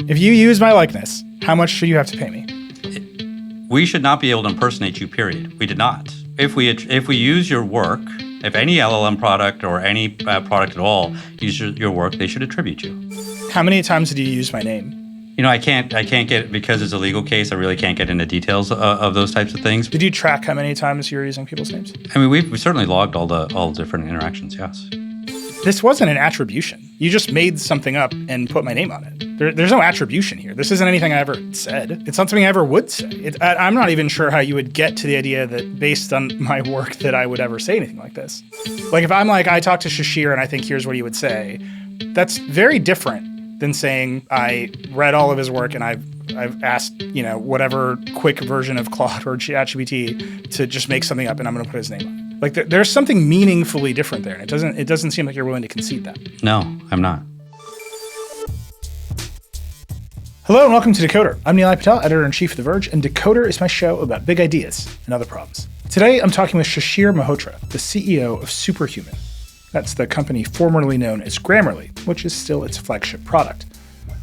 If you use my likeness, how much should you have to pay me? We should not be able to impersonate you, period. We did not. If we use your work, if any LLM product or any product at all uses your work, they should attribute you. How many times did you use my name? I can't get, because it's a legal case, I really can't get into details of those types of things. Did you track how many times you were using people's names? I mean, we certainly logged all the different interactions, yes. This wasn't an attribution. You just made something up and put my name on it. There's no attribution here. This isn't anything I ever said. It's not something I ever would say. I'm not even sure how you would get to the idea that based on my work that I would ever say anything like this. Like if I'm like, I talked to Shishir and I think here's what he would say, that's very different than saying I read all of his work and I've asked, whatever quick version of Claude or ChatGPT to just make something up and I'm going to put his name on it. Like there's something meaningfully different there, and it doesn't seem like you're willing to concede that. No, I'm not. Hello and welcome to Decoder. I'm Nilay, editor-in-chief of The Verge, and Decoder is my show about big ideas and other problems. Today, I'm talking with Shishir Mehrotra, the CEO of Superhuman. That's the company formerly known as Grammarly, which is still its flagship product.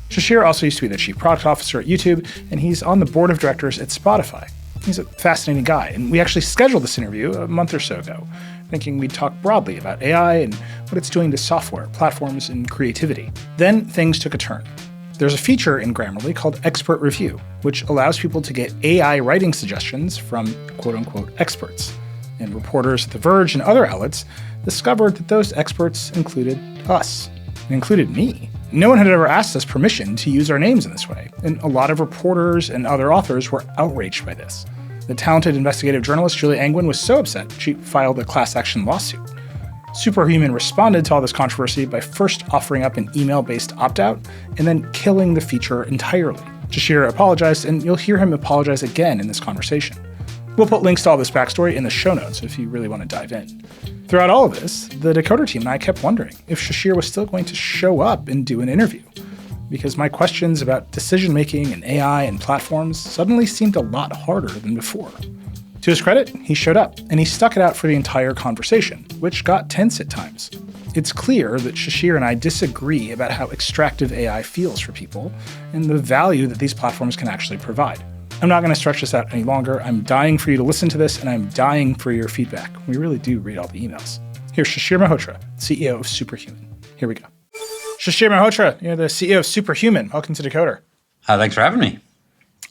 Shishir also used to be the chief product officer at YouTube, and he's on the board of directors at Spotify. He's a fascinating guy, and we actually scheduled this interview a month or so ago, thinking we'd talk broadly about AI and what it's doing to software, platforms, and creativity. Then things took a turn. There's a feature in Grammarly called Expert Review, which allows people to get AI writing suggestions from quote-unquote experts. And reporters at The Verge and other outlets discovered that those experts included us. It included me. No one had ever asked us permission to use our names in this way, and a lot of reporters and other authors were outraged by this. The talented investigative journalist Julie Angwin was so upset she filed a class action lawsuit. Superhuman responded to all this controversy by first offering up an email-based opt-out and then killing the feature entirely. Shishir apologized, and you'll hear him apologize again in this conversation. We'll put links to all this backstory in the show notes if you really want to dive in. Throughout all of this, the Decoder team and I kept wondering if Shishir was still going to show up and do an interview, because my questions about decision-making and AI and platforms suddenly seemed a lot harder than before. To his credit, he showed up, and he stuck it out for the entire conversation, which got tense at times. It's clear that Shishir and I disagree about how extractive AI feels for people and the value that these platforms can actually provide. I'm not going to stretch this out any longer. I'm dying for you to listen to this, and I'm dying for your feedback. We really do read all the emails. Here's Shishir Mehrotra, CEO of Superhuman. Here we go. Shishir Mehrotra, you're the CEO of Superhuman. Welcome to Decoder. Thanks for having me.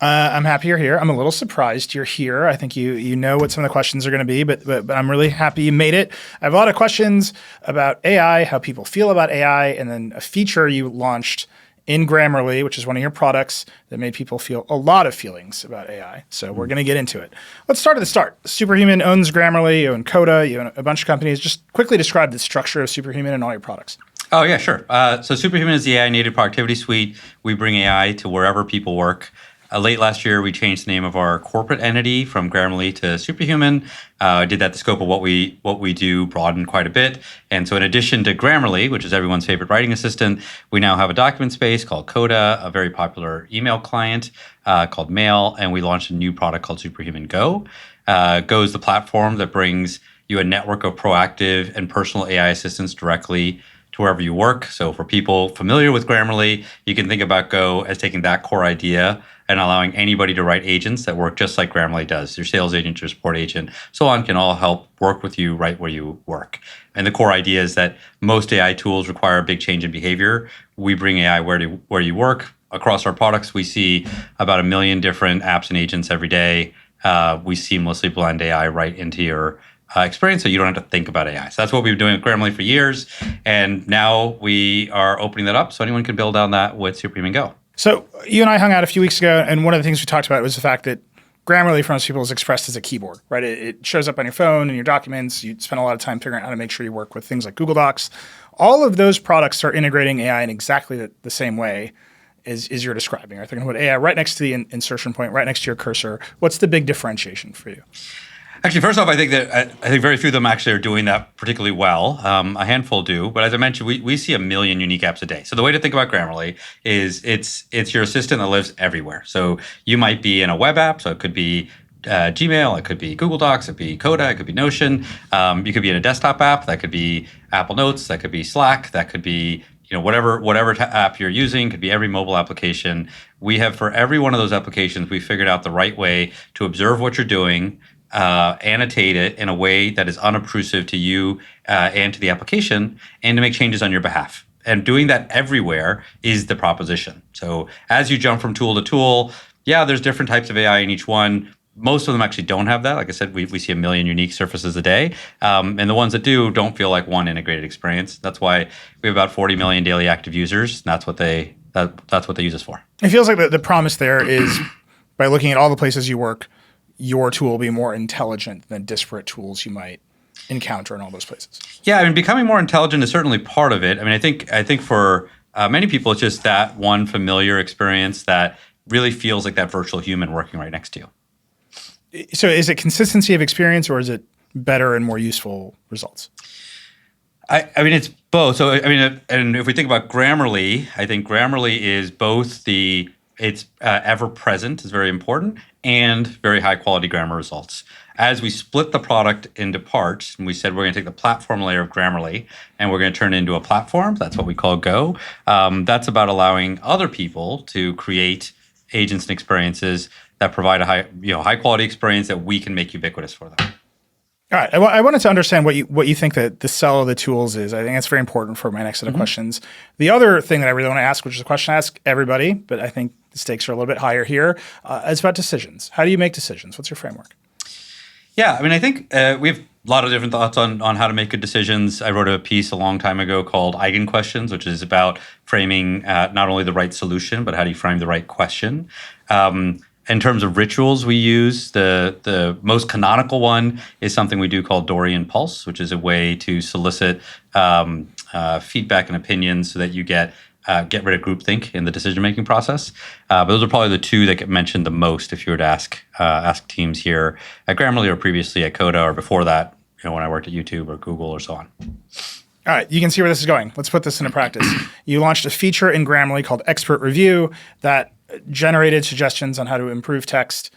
I'm happy you're here. I'm a little surprised you're here. I think you know what some of the questions are going to be, but I'm really happy you made it. I have a lot of questions about AI, how people feel about AI, and then a feature you launched in Grammarly, which is one of your products that made people feel a lot of feelings about AI. So we're going to get into it. Let's start at the start. Superhuman owns Grammarly, you own Coda, you own a bunch of companies. Just quickly describe the structure of Superhuman and all your products. Oh, yeah, sure. So Superhuman is the AI-native productivity suite. We bring AI to wherever people work. Late last year, we changed the name of our corporate entity from Grammarly to Superhuman. Did that the scope of what we do broadened quite a bit. And so in addition to Grammarly, which is everyone's favorite writing assistant, we now have a document space called Coda, a very popular email client called Mail, and we launched a new product called Superhuman Go. Go is the platform that brings you a network of proactive and personal AI assistants directly to wherever you work. So for people familiar with Grammarly, you can think about Go as taking that core idea and allowing anybody to write agents that work just like Grammarly does. Your sales agent, your support agent, so on can all help work with you right where you work. And the core idea is that most AI tools require a big change in behavior. We bring AI where you work. Across our products, we see about 1 million different apps and agents every day. We seamlessly blend AI right into your experience, so you don't have to think about AI. So that's what we've been doing with Grammarly for years. And now we are opening that up so anyone can build on that with Superhuman Go. So you and I hung out a few weeks ago, and one of the things we talked about was the fact that Grammarly for most people is expressed as a keyboard, right? It shows up on your phone and your documents. You spend a lot of time figuring out how to make sure you work with things like Google Docs. All of those products are integrating AI in exactly the same way as you're describing. Right? They're going to put AI right next to the insertion point, right next to your cursor. What's the big differentiation for you? Actually, first off, I think very few of them actually are doing that particularly well. A handful do, but as I mentioned, we see 1 million unique apps a day. So the way to think about Grammarly is it's your assistant that lives everywhere. So you might be in a web app, so it could be Gmail, it could be Google Docs, it could be Coda, it could be Notion. You could be in a desktop app, that could be Apple Notes, that could be Slack, that could be whatever app you're using, could be every mobile application. We have, for every one of those applications, we figured out the right way to observe what you're doing, annotate it in a way that is unobtrusive to you and to the application, and to make changes on your behalf. And doing that everywhere is the proposition. So as you jump from tool to tool, yeah, there's different types of AI in each one. Most of them actually don't have that. Like I said, we see 1 million unique surfaces a day. And the ones that do don't feel like one integrated experience. That's why we have about 40 million daily active users. And that's what they use us for. It feels like the promise there is by looking at all the places you work, your tool will be more intelligent than disparate tools you might encounter in all those places. Yeah, I mean, becoming more intelligent is certainly part of it. I mean, I think for many people, it's just that one familiar experience that really feels like that virtual human working right next to you. So is it consistency of experience, or is it better and more useful results? I mean, it's both. So, I mean, and if we think about Grammarly, I think Grammarly is both it's ever present is very important, and very high quality grammar results. As we split the product into parts, and we said we're going to take the platform layer of Grammarly and we're going to turn it into a platform. That's what we call Go. That's about allowing other people to create agents and experiences that provide a high quality experience that we can make ubiquitous for them. All right. I wanted to understand what you think that the sell of the tools is. I think that's very important for my next set of questions. The other thing that I really want to ask, which is a question I ask everybody, but I think the stakes are a little bit higher here, is about decisions. How do you make decisions? What's your framework? Yeah, I mean, I think we have a lot of different thoughts on how to make good decisions. I wrote a piece a long time ago called Eigen Questions, which is about framing not only the right solution, but how do you frame the right question. In terms of rituals we use, the most canonical one is something we do called Dorian Pulse, which is a way to solicit feedback and opinions so that you get rid of groupthink in the decision-making process. But those are probably the two that get mentioned the most if you were to ask teams here at Grammarly or previously at Coda or before that, when I worked at YouTube or Google or so on. All right, you can see where this is going. Let's put this into practice. You launched a feature in Grammarly called Expert Review that generated suggestions on how to improve text.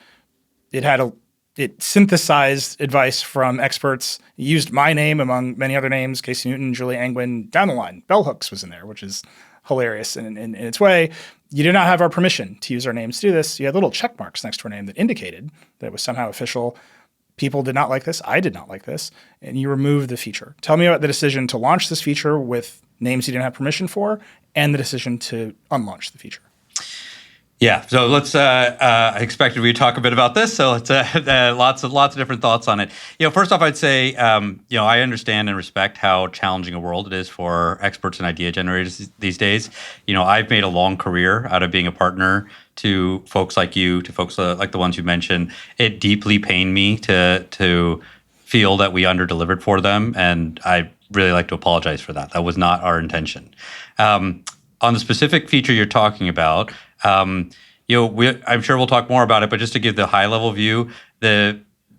It synthesized advice from experts. It used my name among many other names, Casey Newton, Julie Angwin, down the line. Bell Hooks was in there, which is hilarious in its way. You did not have our permission to use our names to do this. You had little check marks next to our name that indicated that it was somehow official. People did not like this. I did not like this. And you removed the feature. Tell me about the decision to launch this feature with names you didn't have permission for and the decision to unlaunch the feature. Yeah, so let's. I expected we'd talk a bit about this, so it's lots of different thoughts on it. First off, I'd say, I understand and respect how challenging a world it is for experts and idea generators these days. I've made a long career out of being a partner to folks like you, to folks like the ones you mentioned. It deeply pained me to feel that we underdelivered for them, and I really like to apologize for that. That was not our intention. On the specific feature you're talking about. I'm sure we'll talk more about it, but just to give the high level view,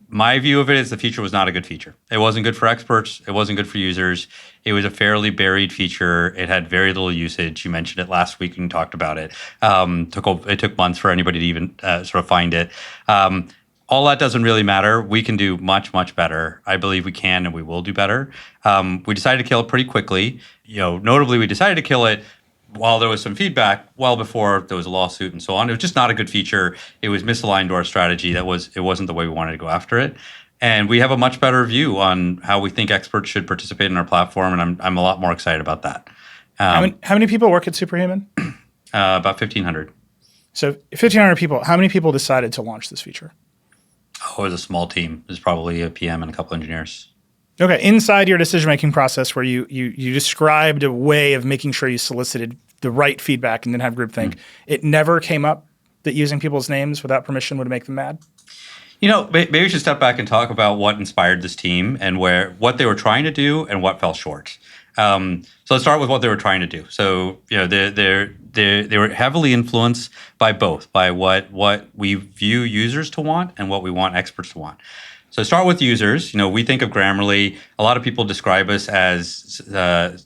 my view of it is the feature was not a good feature. It wasn't good for experts. It wasn't good for users. It was a fairly buried feature. It had very little usage. You mentioned it last week and talked about it. It took months for anybody to even sort of find it. All that doesn't really matter. We can do much, much better. I believe we can and we will do better. We decided to kill it pretty quickly. Notably, we decided to kill it while there was some feedback, well before there was a lawsuit and so on. It was just not a good feature. It was misaligned to our strategy. It wasn't the way we wanted to go after it. And we have a much better view on how we think experts should participate in our platform, and I'm a lot more excited about that. How many people work at Superhuman? About 1,500. So 1,500 people. How many people decided to launch this feature? Oh, it was a small team. There's probably a PM and a couple engineers. Okay, inside your decision-making process where you described a way of making sure you solicited the right feedback and didn't have groupthink, it never came up that using people's names without permission would make them mad? Maybe we should step back and talk about what inspired this team and what they were trying to do and what fell short. So let's start with what they were trying to do. So, they were heavily influenced by both, by what we view users to want and what we want experts to want. So start with users. We think of Grammarly. A lot of people describe us as,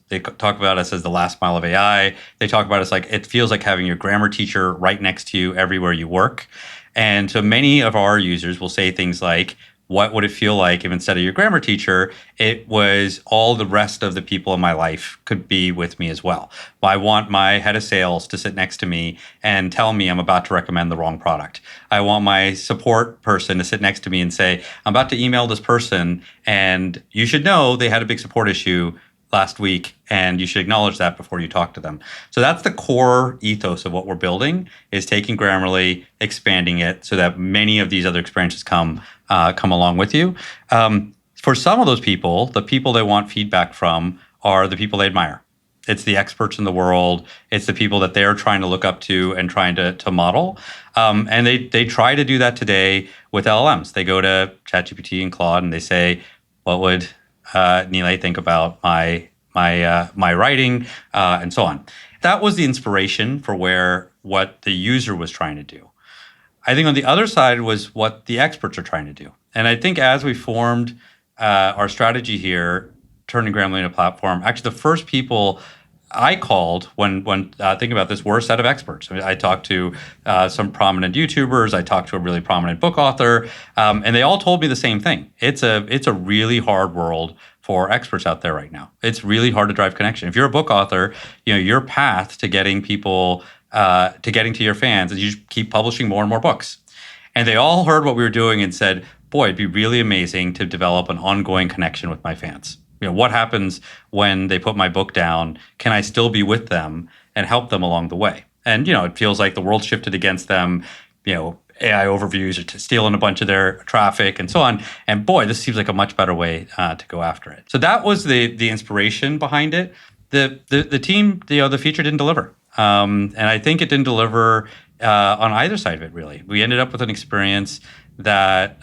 they talk about us as the last mile of AI. They talk about us like it feels like having your grammar teacher right next to you everywhere you work. And so many of our users will say things like, what would it feel like if instead of your grammar teacher, it was all the rest of the people in my life could be with me as well? I want my head of sales to sit next to me and tell me I'm about to recommend the wrong product. I want my support person to sit next to me and say, I'm about to email this person and you should know they had a big support issue last week, and you should acknowledge that before you talk to them. So that's the core ethos of what we're building, is taking Grammarly, expanding it so that many of these other experiences come along with you. For some of those people, the people they want feedback from are the people they admire. It's the experts in the world. It's the people that they're trying to look up to and trying to model. And they try to do that today with LLMs. They go to ChatGPT and Claude and they say, what would Nilay think about my writing, and so on. That was the inspiration for what the user was trying to do. I think on the other side was what the experts are trying to do. And I think as we formed our strategy here, turning Grammarly into a platform, actually the first people I called when thinking about this were a set of experts. I mean, I talked to some prominent YouTubers. I talked to a really prominent book author, and they all told me the same thing. It's a really hard world for experts out there right now. It's really hard to drive connection. If you're a book author, your path to getting people to getting to your fans is you just keep publishing more and more books. And they all heard what we were doing and said, "Boy, it'd be really amazing to develop an ongoing connection with my fans. What happens when they put my book down? Can I still be with them and help them along the way?" And, it feels like the world shifted against them. AI overviews are stealing a bunch of their traffic and so on. And boy, this seems like a much better way to go after it. So that was the inspiration behind it. The team, the feature didn't deliver. And I think it didn't deliver on either side of it, really. We ended up with an experience that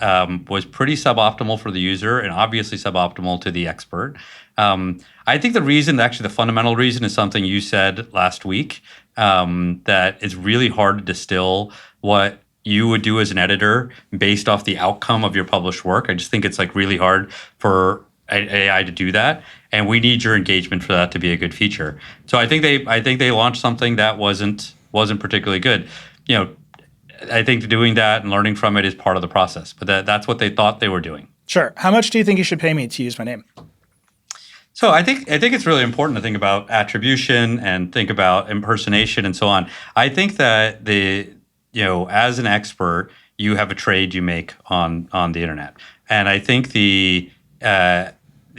was pretty suboptimal for the user and obviously suboptimal to the expert. I think the fundamental reason is something you said last week, that it's really hard to distill what you would do as an editor based off the outcome of your published work. I just think it's really hard for AI to do that, and we need your engagement for that to be a good feature. So I think they launched something that wasn't particularly good. I think doing that and learning from it is part of the process, but that's what they thought they were doing. Sure. How much do you think you should pay me to use my name? So I think it's really important to think about attribution and think about impersonation and so on. I think that as an expert, you have a trade you make on the internet, and I think the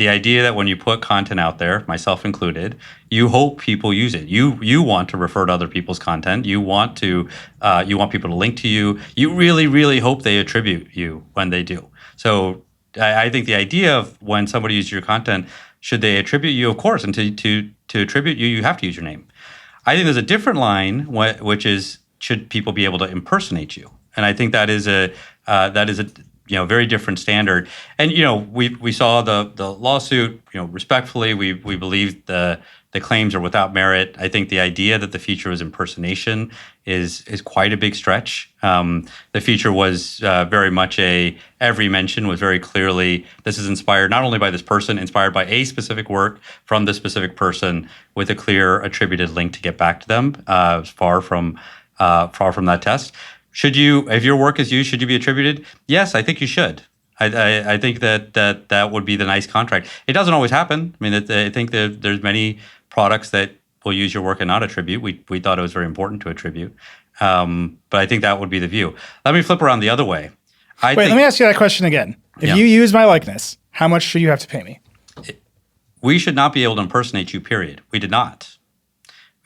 idea that when you put content out there, myself included, you hope people use it. You want to refer to other people's content. You want people to link to you. You really, really hope they attribute you when they do. So I think the idea of when somebody uses your content, should they attribute you? Of course, and to attribute you, you have to use your name. I think there's a different line, which is, should people be able to impersonate you? And I think that is a very different standard. And we saw the lawsuit. Respectfully, we believe the claims are without merit. I think the idea that the feature was impersonation is quite a big stretch. The feature was very much every mention was very clearly, this is inspired not only by this person, inspired by a specific work from this specific person with a clear attributed link to get back to them. Far from that test. If your work is used, should you be attributed? Yes, I think you should. I think that would be the nice contract. It doesn't always happen. I mean, I think that there's many products that will use your work and not attribute. We thought it was very important to attribute, but I think that would be the view. Let me flip around the other way. Let me ask you that question again. If you use my likeness, how much should you have to pay me? We should not be able to impersonate you, period. We did not.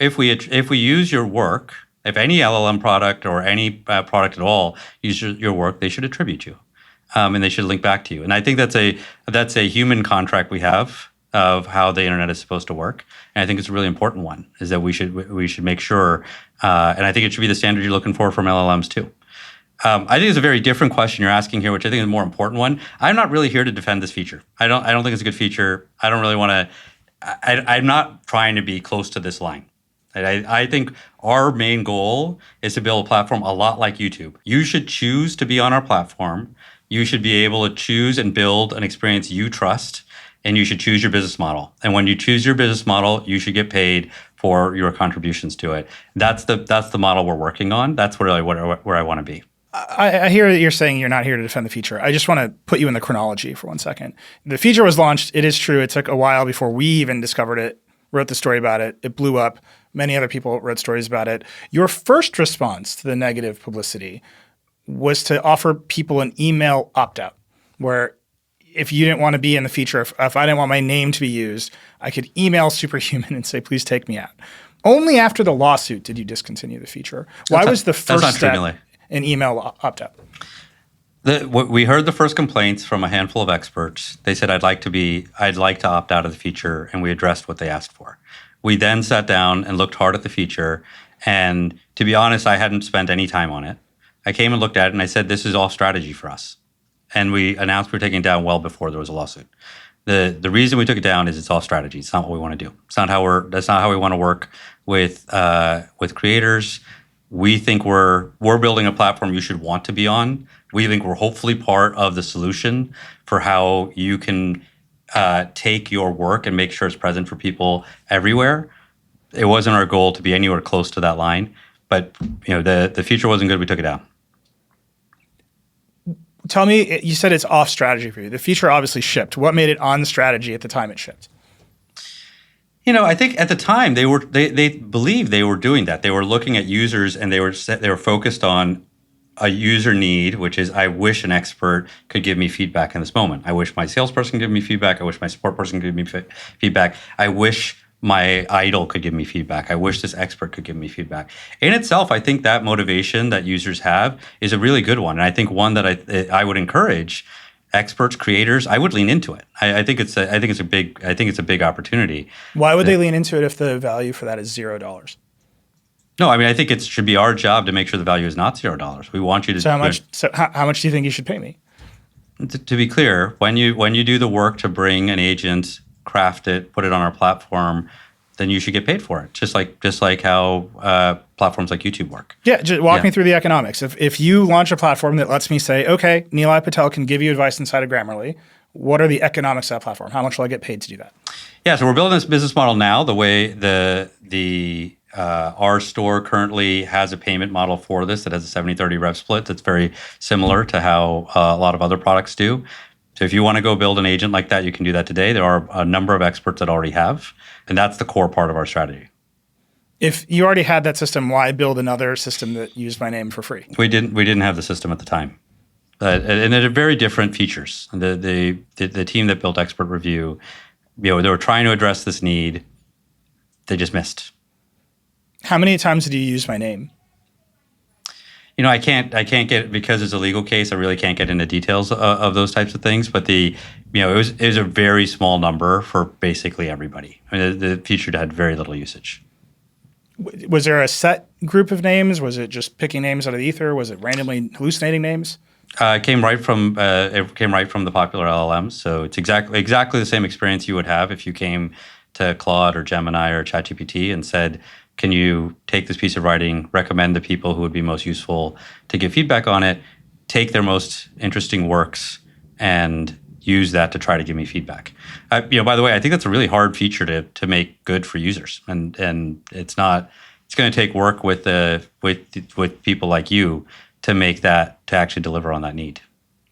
If we use your work, if any LLM product or any product at all uses your work, they should attribute you, and they should link back to you. And I think that's a human contract we have of how the internet is supposed to work. And I think it's a really important one, is that we should make sure, and I think it should be the standard you're looking for from LLMs too. I think it's a very different question you're asking here, which I think is a more important one. I'm not really here to defend this feature. I don't think it's a good feature. I don't really want to. I'm not trying to be close to this line. I think our main goal is to build a platform a lot like YouTube. You should choose to be on our platform. You should be able to choose and build an experience you trust, and you should choose your business model. And when you choose your business model, you should get paid for your contributions to it. That's the model we're working on. That's really where I want to be. I hear that you're saying you're not here to defend the feature. I just want to put you in the chronology for 1 second. The feature was launched. It is true. It took a while before we even discovered it, wrote the story about it. It blew up. Many other people wrote stories about it. Your first response to the negative publicity was to offer people an email opt-out, where if you didn't want to be in the feature, if I didn't want my name to be used, I could email Superhuman and say, please take me out. Only after the lawsuit did you discontinue the feature. Why was the first step an email opt-out? We heard the first complaints from a handful of experts. They said, I'd like to opt out of the feature, and we addressed what they asked for. We then sat down and looked hard at the feature, and to be honest, I hadn't spent any time on it. I came and looked at it, and I said, this is all strategy for us. And we announced we're taking it down well before there was a lawsuit. The reason we took it down is it's all strategy. It's not what we want to do. That's not how we want to work with creators. We think we're building a platform you should want to be on. We think we're hopefully part of the solution for how you can take your work and make sure it's present for people everywhere. It wasn't our goal to be anywhere close to that line, but the feature wasn't good. We took it down. Tell me, you said it's off strategy for you. The feature obviously shipped. What made it on strategy at the time it shipped? I think at the time they believed they were doing that. They were looking at users and they were focused on a user need, which is, I wish an expert could give me feedback in this moment. I wish my salesperson could give me feedback. I wish my support person could give me feedback. I wish my idol could give me feedback. I wish this expert could give me feedback. In itself, I think that motivation that users have is a really good one. And I think one that I would encourage experts, creators, I would lean into it. I think it's a big opportunity. Why would they lean into it if the value for that is $0? No, I mean, I think it should be our job to make sure the value is not $0. We want you to. So how much do you think you should pay me? To be clear, when you do the work to bring an agent, craft it, put it on our platform, then you should get paid for it. Just like how platforms like YouTube work. Yeah, just walk me through the economics. If you launch a platform that lets me say, okay, Nilay Patel can give you advice inside of Grammarly, what are the economics of that platform? How much will I get paid to do that? Yeah, so we're building this business model now. The way our store currently has a payment model for this that has a 70-30 rev split that's very similar to how a lot of other products do. So if you want to go build an agent like that, you can do that today. There are a number of experts that already have, and that's the core part of our strategy. If you already had that system, why build another system that used my name for free? We didn't have the system at the time. And they're very different features. The team that built Expert Review, they were trying to address this need. They just missed. How many times did you use my name? I can't get, because it's a legal case, I really can't get into details of those types of things. But it was a very small number for basically everybody. I mean, the feature had very little usage. Was there a set group of names? Was it just picking names out of the ether? Was it randomly hallucinating names? It came right from the popular LLMs. So it's exactly the same experience you would have if you came to Claude or Gemini or ChatGPT and said, can you take this piece of writing, recommend the people who would be most useful to give feedback on it, take their most interesting works, and use that to try to give me feedback. By the way, I think that's a really hard feature to make good for users, and it's not. It's going to take work with people like you to make that, to actually deliver on that need.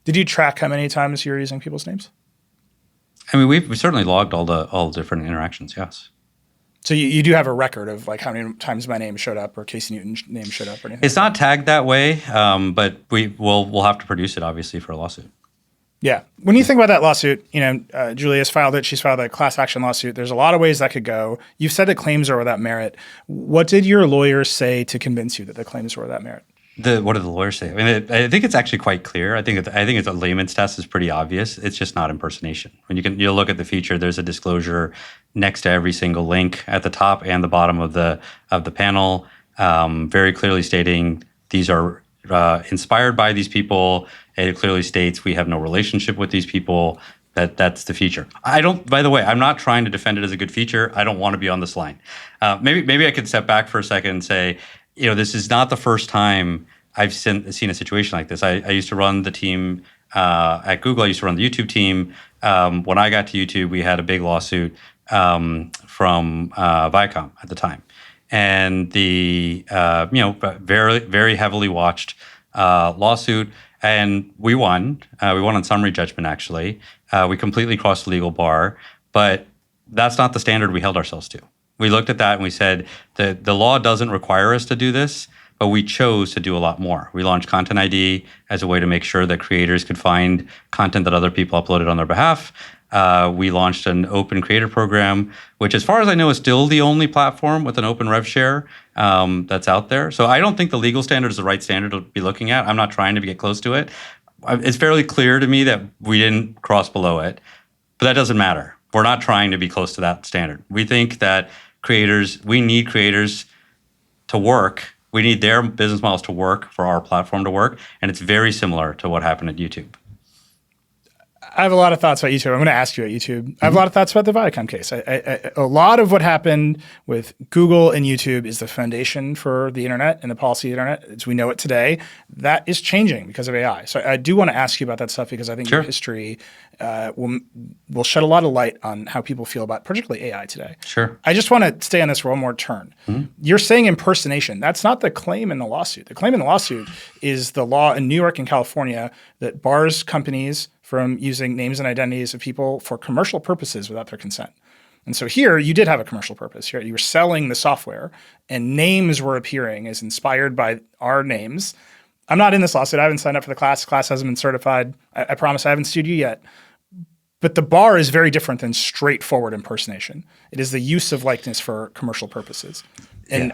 Did you track how many times you're using people's names? I mean, we certainly logged all the different interactions. Yes. So you do have a record of like how many times my name showed up or Casey Newton's name showed up or anything? It's not tagged that way, but we'll have to produce it, obviously, for a lawsuit. Yeah. When you think about that lawsuit, Julia's filed it. She's filed a class action lawsuit. There's a lot of ways that could go. You've said that claims are without merit. What did your lawyers say to convince you that the claims were without merit? What did the lawyers say? I mean, I think it's actually quite clear. I think it's a layman's test is pretty obvious. It's just not impersonation. When you'll look at the feature, there's a disclosure next to every single link at the top and the bottom of the panel, very clearly stating these are inspired by these people. It clearly states we have no relationship with these people. That's the feature. By the way, I'm not trying to defend it as a good feature. I don't want to be on this line. Maybe I could step back for a second and say, this is not the first time I've seen a situation like this. I used to run the team at Google. I used to run the YouTube team. When I got to YouTube, we had a big lawsuit from Viacom at the time, and the very very heavily watched lawsuit, and we won. We won on summary judgment, actually. We completely crossed the legal bar, but that's not the standard we held ourselves to. We looked at that and we said that the law doesn't require us to do this, but we chose to do a lot more. We launched Content ID as a way to make sure that creators could find content that other people uploaded on their behalf. We launched an open creator program, which as far as I know is still the only platform with an open rev share that's out there. So I don't think the legal standard is the right standard to be looking at. I'm not trying to get close to it. It's fairly clear to me that we didn't cross below it, but that doesn't matter. We're not trying to be close to that standard. We think that we need creators to work. We need their business models to work for our platform to work. And it's very similar to what happened at YouTube. I have a lot of thoughts about YouTube. I'm going to ask you about YouTube. I have a lot of thoughts about the Viacom case. A lot of what happened with Google and YouTube is the foundation for the internet and the policy of the internet as we know it today. That is changing because of AI. So I do want to ask you about that stuff because I think your history will shed a lot of light on how people feel about particularly AI today. Sure. I just want to stay on this one more turn. You're saying impersonation. That's not the claim in the lawsuit. The claim in the lawsuit is the law in New York and California that bars companies from using names and identities of people for commercial purposes without their consent. And so here, you did have a commercial purpose. You were selling the software, and names were appearing as inspired by our names. I'm not in this lawsuit. I haven't signed up for the class. The class hasn't been certified. I promise I haven't sued you yet. But the bar is very different than straightforward impersonation. It is the use of likeness for commercial purposes. And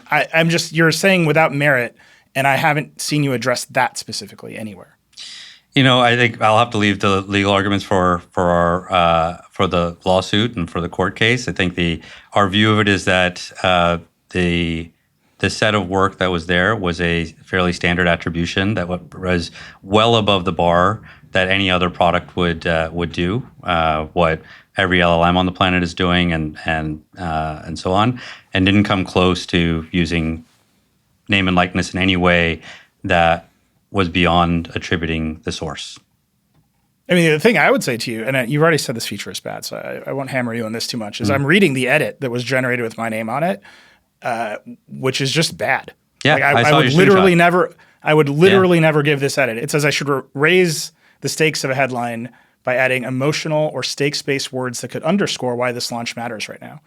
you're saying without merit, and I haven't seen you address that specifically anywhere. I think I'll have to leave the legal arguments for the lawsuit and for the court case. I think our view of it is that the set of work that was there was a fairly standard attribution that was well above the bar that any other product would do. What every LLM on the planet is doing, and so on, and didn't come close to using name and likeness in any way that was beyond attributing the source. I mean, the thing I would say to you, and you've already said this feature is bad, so I won't hammer you on this too much, is I'm reading the edit that was generated with my name on it, which is just bad. Yeah, I would literally never give this edit. It says I should raise the stakes of a headline by adding emotional or stakes-based words that could underscore why this launch matters right now.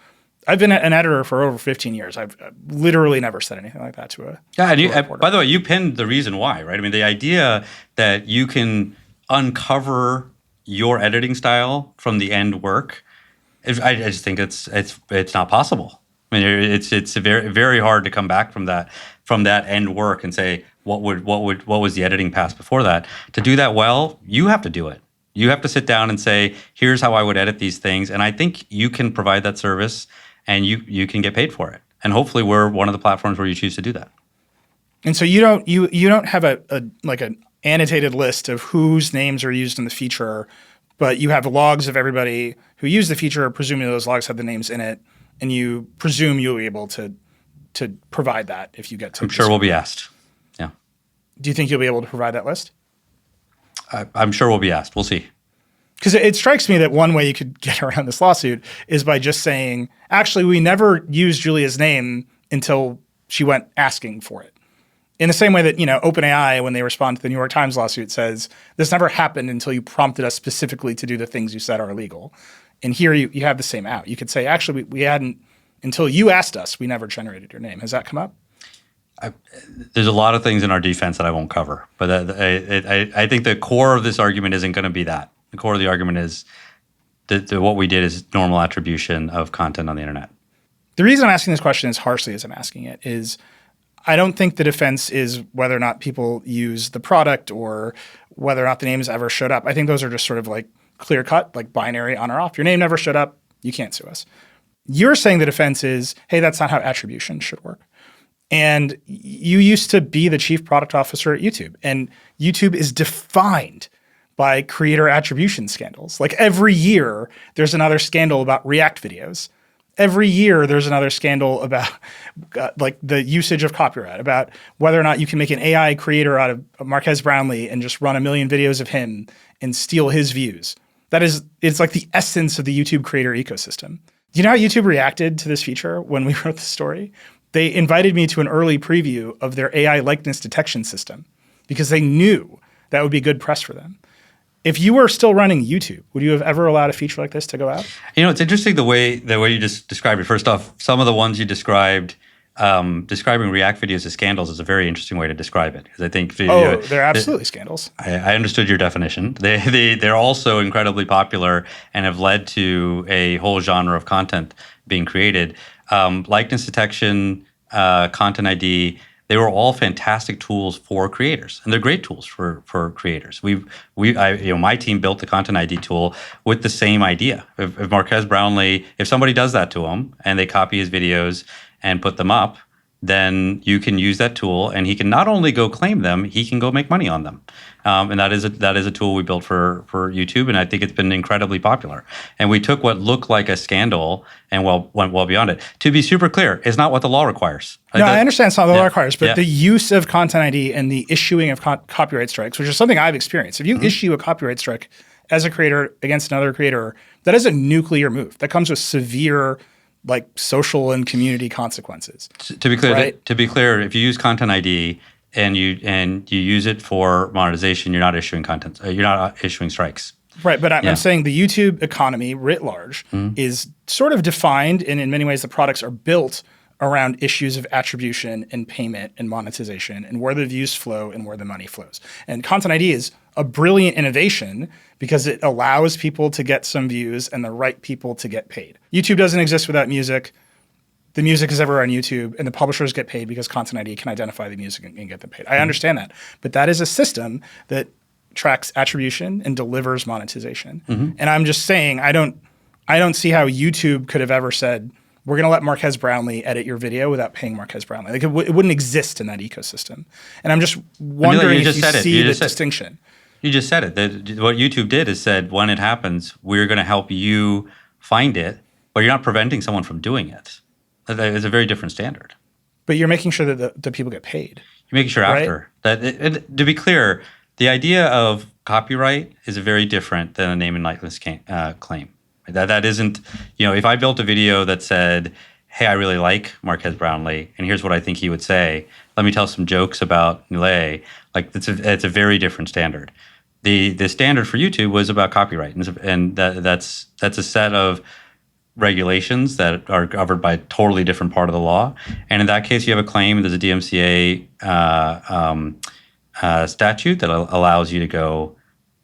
I've been an editor for over 15 years. I've literally never said anything like that to a reporter. By the way, you pinned the reason why, right? I mean, the idea that you can uncover your editing style from the end work, I just think it's not possible. I mean, it's very very hard to come back from that end work and say what was the editing pass before that. To do that well, you have to do it. You have to sit down and say, here's how I would edit these things, and I think you can provide that service. And you can get paid for it. And hopefully we're one of the platforms where you choose to do that. And so you don't have an annotated list of whose names are used in the feature, but you have logs of everybody who used the feature, presuming those logs have the names in it, and you presume you'll be able to provide that if you get to. I'm sure we'll be asked. Yeah. Do you think you'll be able to provide that list? I'm sure we'll be asked. We'll see. Because it strikes me that one way you could get around this lawsuit is by just saying, actually, we never used Julia's name until she went asking for it. In the same way that, OpenAI, when they respond to the New York Times lawsuit, says, this never happened until you prompted us specifically to do the things you said are illegal. And here you have the same out. You could say, actually, we hadn't, until you asked us, we never generated your name. Has that come up? There's a lot of things in our defense that I won't cover. But I think the core of this argument isn't going to be that. The core of the argument is that what we did is normal attribution of content on the internet. The reason I'm asking this question as harshly as I'm asking it is I don't think the defense is whether or not people use the product or whether or not the names ever showed up. I think those are just sort of like clear cut, like binary on or off. Your name never showed up. You can't sue us. You're saying the defense is, hey, that's not how attribution should work. And you used to be the chief product officer at YouTube, and YouTube is defined by creator attribution scandals. Like every year, there's another scandal about React videos. Every year, there's another scandal about like the usage of copyright, about whether or not you can make an AI creator out of Marquez Brownlee and just run 1 million videos of him and steal his views. It's like the essence of the YouTube creator ecosystem. Do you know how YouTube reacted to this feature when we wrote the story? They invited me to an early preview of their AI likeness detection system. because they knew that would be good press for them. If you were still running YouTube, would you have ever allowed a feature like this to go out? It's interesting the way you just described it. First off, some of the ones you described, describing React videos as scandals is a very interesting way to describe it. Because I think they're absolutely scandals. I understood your definition. They're also incredibly popular and have led to a whole genre of content being created. Likeness detection, Content ID. They were all fantastic tools for creators, and they're great tools for creators. My team built the Content ID tool with the same idea. If Marquez Brownlee, if somebody does that to him and they copy his videos and put them up, then you can use that tool, and he can not only go claim them, he can go make money on them. And that is a tool we built for YouTube, and I think it's been incredibly popular. And we took what looked like a scandal and went well beyond it. To be super clear, it's not what the law requires. I understand it's not what the law requires, but the use of Content ID and the issuing of copyright strikes, which is something I've experienced. If you issue a copyright strike as a creator against another creator, that is a nuclear move. That comes with severe social and community consequences. To be clear, right? To be clear, if you use Content ID and you use it for monetization, you're not issuing content. You're not issuing strikes. Right, but I'm saying the YouTube economy writ large is sort of defined, and in many ways the products are built around issues of attribution and payment and monetization and where the views flow and where the money flows. And Content ID is a brilliant innovation because it allows people to get some views and the right people to get paid. YouTube doesn't exist without music. The music is everywhere on YouTube, and the publishers get paid because Content ID can identify the music and get them paid. I understand that. But that is a system that tracks attribution and delivers monetization. And I'm just saying, I don't see how YouTube could have ever said, we're going to let Marquez Brownlee edit your video without paying Marquez Brownlee. It wouldn't exist in that ecosystem. And I'm just wondering if you see the distinction. You just said it. What YouTube did is said, when it happens, we're going to help you find it, but you're not preventing someone from doing it. It's a very different standard. But you're making sure that the people get paid. You're making sure after. To be clear, the idea of copyright is very different than a name and likeness claim. That isn't, if I built a video that said, hey, I really like Marquez Brownlee, and here's what I think he would say, let me tell some jokes about Nilay, it's a very different standard. The standard for YouTube was about copyright, and that's a set of regulations that are governed by a totally different part of the law. And in that case, you have a claim, there's a DMCA statute that allows you to go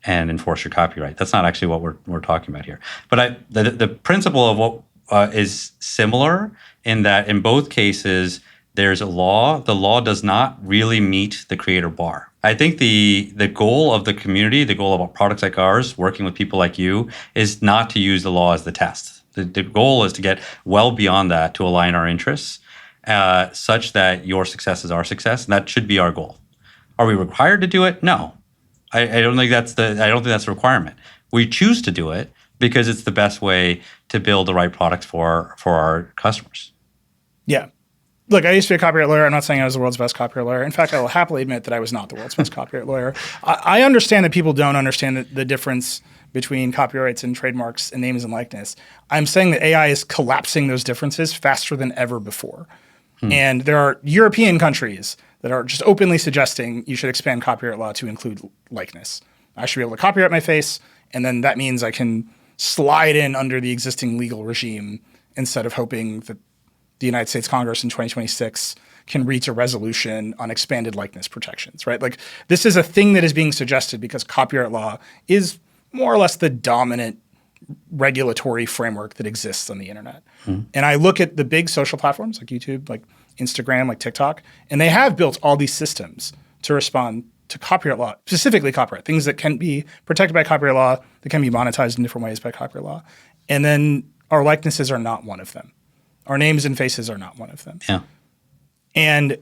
and enforce your copyright. That's not actually what we're talking about here. But the principle of what is similar in that in both cases, there's a law. The law does not really meet the creator bar. I think the goal of the community, the goal of products like ours, working with people like you, is not to use the law as the test. The goal is to get well beyond that to align our interests such that your success is our success, and that should be our goal. Are we required to do it? No. I don't think that's the requirement. We choose to do it because it's the best way to build the right product for our customers. Yeah. Look, I used to be a copyright lawyer. I'm not saying I was the world's best copyright lawyer. In fact, I will happily admit that I was not the world's best copyright lawyer. I understand that people don't understand the difference between copyrights and trademarks and names and likeness. I'm saying that AI is collapsing those differences faster than ever before. And there are European countries that are just openly suggesting you should expand copyright law to include likeness. I should be able to copyright my face, and then that means I can slide in under the existing legal regime instead of hoping that the United States Congress in 2026 can reach a resolution on expanded likeness protections, right? This is a thing that is being suggested because copyright law is more or less the dominant regulatory framework that exists on the internet. And I look at the big social platforms like YouTube, like Instagram, like TikTok, and they have built all these systems to respond to copyright law, specifically copyright, things that can be protected by copyright law, that can be monetized in different ways by copyright law. And then our likenesses are not one of them. Our names and faces are not one of them. Yeah. And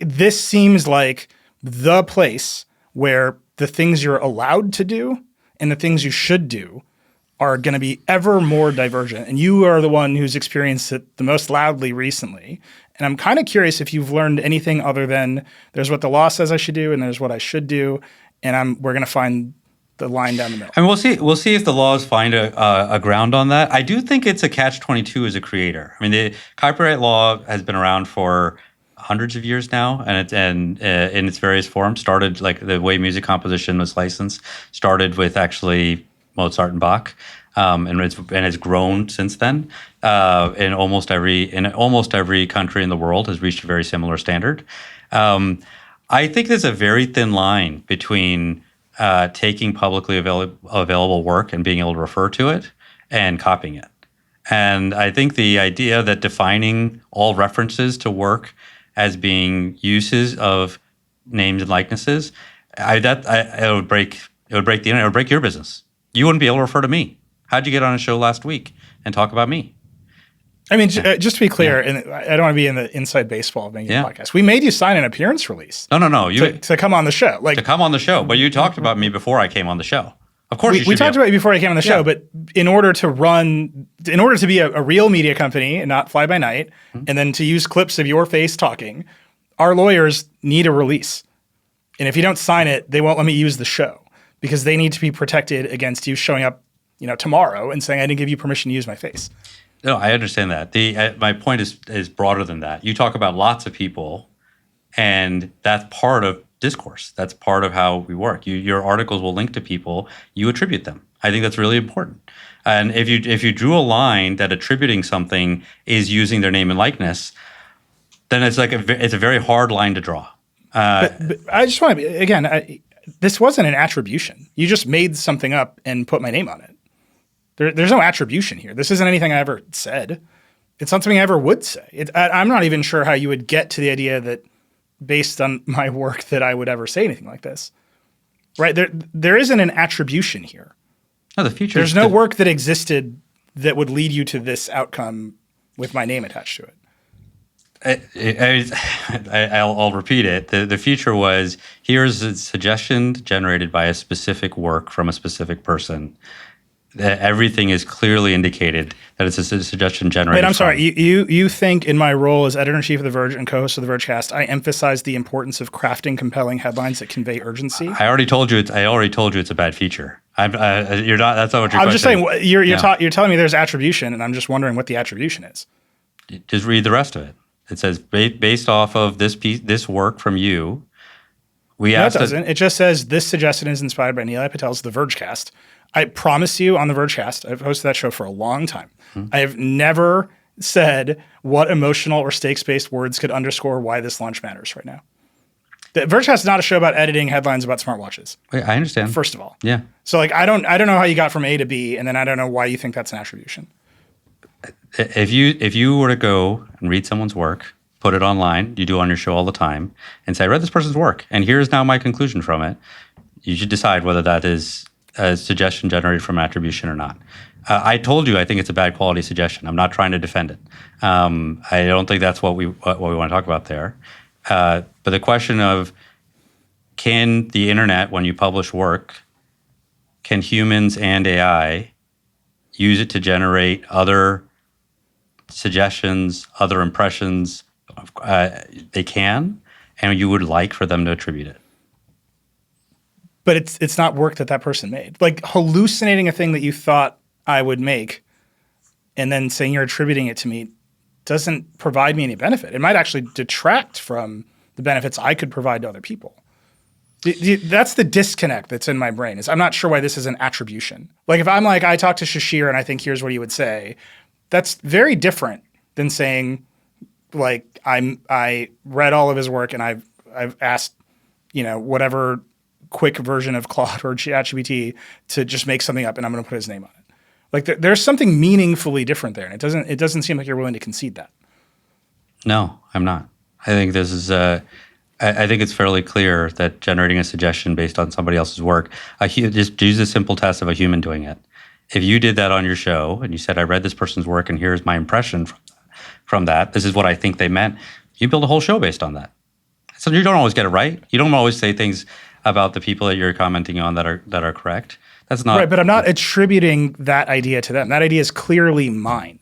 this seems like the place where the things you're allowed to do and the things you should do are going to be ever more divergent. And you are the one who's experienced it the most loudly recently. And I'm kind of curious if you've learned anything other than there's what the law says I should do and there's what I should do. And we're going to find the line down the middle. And we'll see if the laws find a ground on that. I do think it's a catch-22 as a creator. I mean, the copyright law has been around for hundreds of years now, and in its various forms. Started like the way music composition was licensed. Started with actually Mozart and Bach, and it's grown since then. In almost every country in the world has reached a very similar standard. I think there's a very thin line between taking publicly available work and being able to refer to it and copying it. And I think the idea that defining all references to work as being uses of names and likenesses, it would break the internet. It would break your business. You wouldn't be able to refer to me. How'd you get on a show last week and talk about me? I mean, just to be clear, and I don't want to be in the inside baseball of making a podcast. We made you sign an appearance release. No. To come on the show. To come on the show. But you talked about me before I came on the show. Of course we talked about you before I came on the show, but in order to be a real media company and not fly by night, and then to use clips of your face talking, our lawyers need a release. And if you don't sign it, they won't let me use the show because they need to be protected against you showing up, tomorrow and saying I didn't give you permission to use my face. No, I understand that. My point is broader than that. You talk about lots of people, and that's part of discourse. That's part of how we work. Your articles will link to people. You attribute them. I think that's really important. And if you drew a line that attributing something is using their name and likeness, then it's it's a very hard line to draw. But I just want to again. This wasn't an attribution. You just made something up and put my name on it. There's no attribution here. This isn't anything I ever said. It's not something I ever would say. I'm not even sure how you would get to the idea that based on my work that I would ever say anything like this. Right? There isn't an attribution here. No, the future. There's no work that existed that would lead you to this outcome with my name attached to it. I'll repeat it. The future was, here's a suggestion generated by a specific work from a specific person. Everything is clearly indicated that it's a suggestion generated. Wait, I'm sorry. You think in my role as editor-in-chief of The Verge and co-host of The Vergecast, I emphasize the importance of crafting compelling headlines that convey urgency? I already told you it's a bad feature. You're not. That's not what you're. I'm just saying you're telling me there's attribution, and I'm just wondering what the attribution is. Just read the rest of it. It says based off of this work from you. No, it doesn't. It just says this suggestion is inspired by Nilay Patel's The Vergecast. I promise you on The Vergecast, I've hosted that show for a long time. I have never said what emotional or stakes-based words could underscore why this launch matters right now. The Vergecast is not a show about editing headlines about smartwatches. Wait, I understand. First of all. Yeah. So I don't know how you got from A to B, and then I don't know why you think that's an attribution. If you were to go and read someone's work, put it online, you do on your show all the time, and say, I read this person's work, and here's now my conclusion from it, you should decide whether that is a suggestion generated from attribution or not. I told you I think it's a bad quality suggestion. I'm not trying to defend it. I don't think that's what we want to talk about there. But the question of, can the internet, when you publish work, can humans and AI use it to generate other suggestions, other impressions? They can, and you would like for them to attribute it. But it's not work that person made. Like hallucinating a thing that you thought I would make and then saying you're attributing it to me doesn't provide me any benefit. It might actually detract from the benefits I could provide to other people. That's the disconnect that's in my brain. Is I'm not sure why this is an attribution. Like if I'm like, I talked to Shishir and I think here's what he would say, that's very different than saying like I read all of his work and I've asked, whatever quick version of Claude or ChatGPT to just make something up and I'm going to put his name on it. Like there's something meaningfully different there, and it doesn't seem like you're willing to concede that. No, I'm not. I think this is I think it's fairly clear that generating a suggestion based on somebody else's work, just use a simple test of a human doing it. If you did that on your show and you said, I read this person's work and here's my impression from that, this is what I think they meant, you build a whole show based on that. So you don't always get it right. You don't always say things about the people that you're commenting on that are correct. That's not right, but I'm not attributing that idea to them. That idea is clearly mine.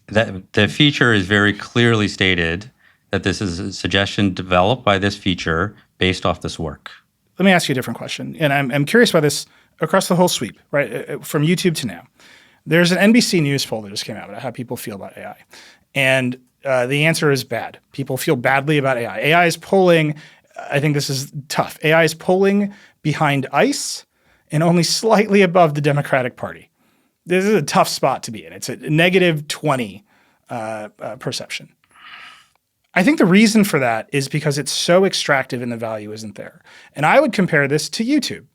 The feature is very clearly stated that this is a suggestion developed by this feature based off this work. Let me ask you a different question, and I'm curious about this across the whole sweep, right, from YouTube to now. There's an NBC News poll that just came out about how people feel about AI, and The answer is bad. People feel badly about AI. AI is pulling, I think this is tough. AI is pulling behind ICE and only slightly above the Democratic Party. This is a tough spot to be in. It's a negative 20 perception. I think the reason for that is because it's so extractive and the value isn't there. And I would compare this to YouTube,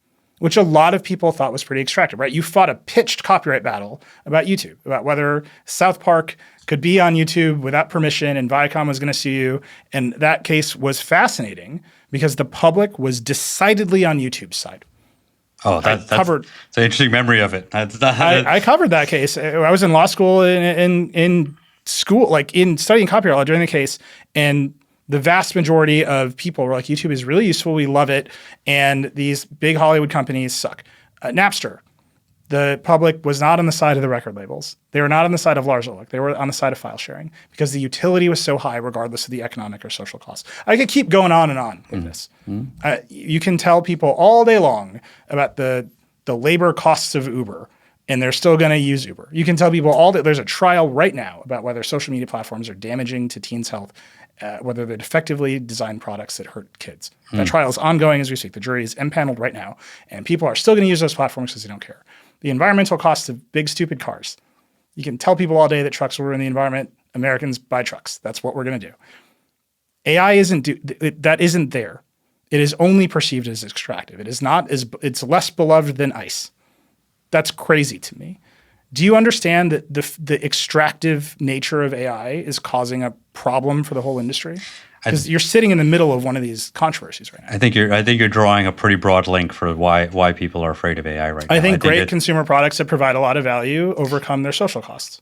which a lot of people thought was pretty extractive, right? You fought a pitched copyright battle about YouTube, about whether South Park could be on YouTube without permission and Viacom was going to sue you. And that case was fascinating because the public was decidedly on YouTube's side. Oh, that's an interesting memory of it. I covered that case. I was in law school in school, like in studying copyright law during the case, and the vast majority of people were like, YouTube is really useful, we love it, and these big Hollywood companies suck. Napster, the public was not on the side of the record labels. They were not on the side of Lars Ulrich. They were on the side of file sharing because the utility was so high regardless of the economic or social costs. I could keep going on and on with this. You can tell people all day long about the labor costs of Uber, and they're still going to use Uber. You can tell people all that there's a trial right now about whether social media platforms are damaging to teens' health, whether they defectively design products that hurt kids. That trial is ongoing as we speak. The jury is impaneled right now, and people are still going to use those platforms because they don't care. The environmental costs of big, stupid cars. You can tell people all day that trucks will ruin the environment. Americans buy trucks. That's what we're going to do. AI that isn't there. It is only perceived as extractive. It's less beloved than ICE. That's crazy to me. Do you understand that the extractive nature of AI is causing a problem for the whole industry? Because you're sitting in the middle of one of these controversies right now. I think you're drawing a pretty broad link for why people are afraid of AI right now. I think great consumer products that provide a lot of value overcome their social costs.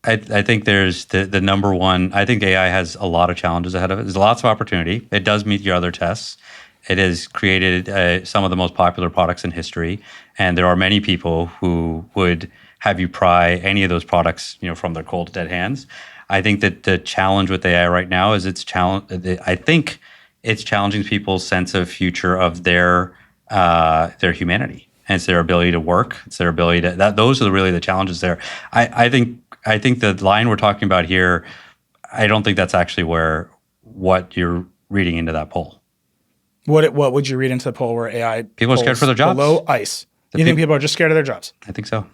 I think there's the number one. I think AI has a lot of challenges ahead of it. There's lots of opportunity. It does meet your other tests. It has created some of the most popular products in history, and there are many people who would have you pry any of those products, from their cold, dead hands. I think that the challenge with AI right now is I think it's challenging people's sense of future of their humanity, and it's their ability to work. It's their ability to those are really the challenges there. I think the line we're talking about here, I don't think that's actually what you're reading into that poll. What would you read into the poll where AI people are scared for their jobs? Below ICE. You think people are just scared of their jobs? I think so.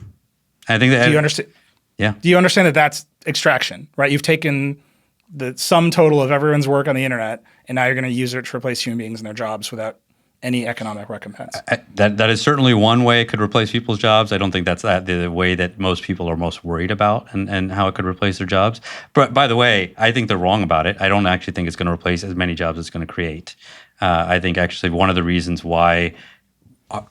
I think that. Do you understand? Yeah. Do you understand that that's extraction, right? You've taken the sum total of everyone's work on the internet, and now you're going to use it to replace human beings in their jobs without any economic recompense. That is certainly one way it could replace people's jobs. I don't think that's the way that most people are most worried about and how it could replace their jobs. But by the way, I think they're wrong about it. I don't actually think it's going to replace as many jobs as it's going to create. I think actually one of the reasons why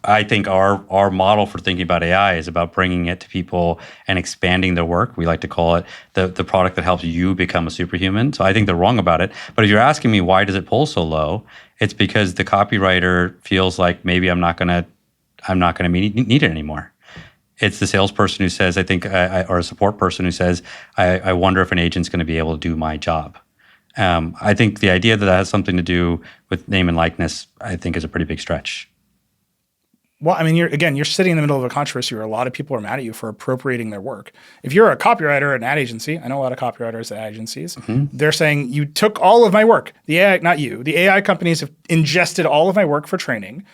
I think our model for thinking about AI is about bringing it to people and expanding their work. We like to call it the product that helps you become a superhuman. So I think they're wrong about it. But if you're asking me why does it pull so low, it's because the copywriter feels like maybe I'm not gonna need it anymore. It's the salesperson who says, or a support person who says, I wonder if an agent's going to be able to do my job. I think the idea that has something to do with name and likeness, I think, is a pretty big stretch. Well, I mean, you're sitting in the middle of a controversy where a lot of people are mad at you for appropriating their work. If you're a copywriter at an ad agency, I know a lot of copywriters at ad agencies, they're saying, you took all of my work. The AI, not you. The AI companies have ingested all of my work for training,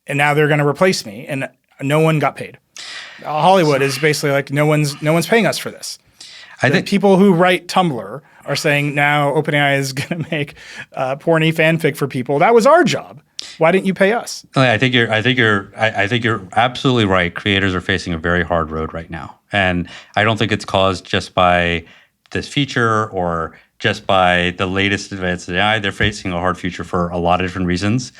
and now they're going to replace me, and no one got paid. Hollywood is basically like, no one's paying us for this. I think people who write Tumblr are saying now OpenAI is going to make porny fanfic for people. That was our job. Why didn't you pay us? I think you're absolutely right. Creators are facing a very hard road right now, and I don't think it's caused just by this feature or just by the latest advances in AI. They're facing a hard future for a lot of different reasons.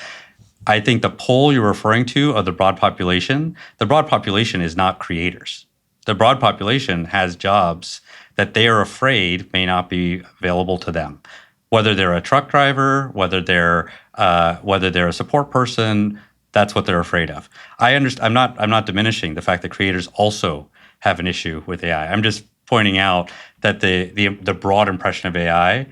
I think the poll you're referring to of the broad population is not creators. The broad population has jobs that they are afraid may not be available to them. Whether they're a truck driver, whether they're a support person, that's what they're afraid of. I'm not diminishing the fact that creators also have an issue with AI. I'm just pointing out that the broad impression of AI,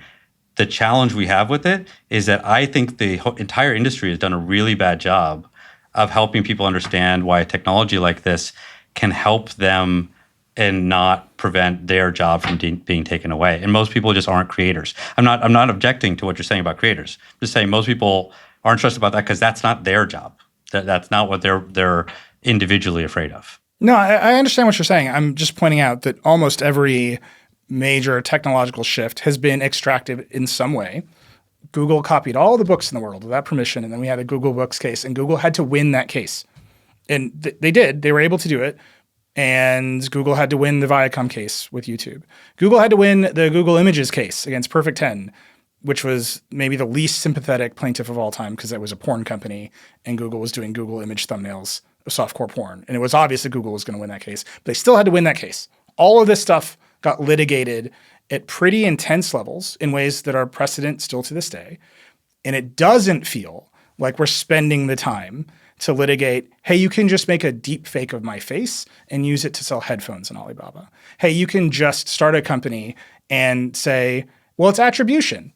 the challenge we have with it is that I think the entire industry has done a really bad job of helping people understand why a technology like this can help them and not prevent their job from being taken away. And most people just aren't creators. I'm not objecting to what you're saying about creators. I'm just saying most people aren't stressed about that because that's not their job. That's not what they're individually afraid of. No, I understand what you're saying. I'm just pointing out that almost every major technological shift has been extractive in some way. Google copied all the books in the world without permission, and then we had a Google Books case, and Google had to win that case. And they did. They were able to do it. And Google had to win the Viacom case with YouTube. Google had to win the Google Images case against Perfect 10, which was maybe the least sympathetic plaintiff of all time because it was a porn company and Google was doing Google image thumbnails of softcore porn. And it was obvious that Google was going to win that case, but they still had to win that case. All of this stuff got litigated at pretty intense levels in ways that are precedent still to this day. And it doesn't feel like we're spending the time to litigate, hey, you can just make a deep fake of my face and use it to sell headphones in Alibaba. Hey, you can just start a company and say, well, it's attribution.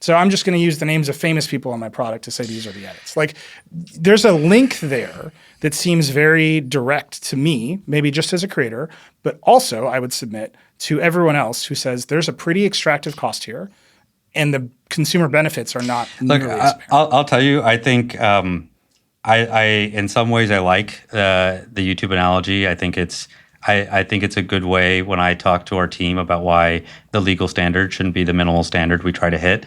So I'm just going to use the names of famous people on my product to say these are the edits. Like, there's a link there that seems very direct to me, maybe just as a creator, but also I would submit to everyone else who says there's a pretty extractive cost here and the consumer benefits are not nearly as apparent. I'll tell you, I think I in some ways I like the YouTube analogy. I think it's a good way when I talk to our team about why the legal standard shouldn't be the minimal standard we try to hit.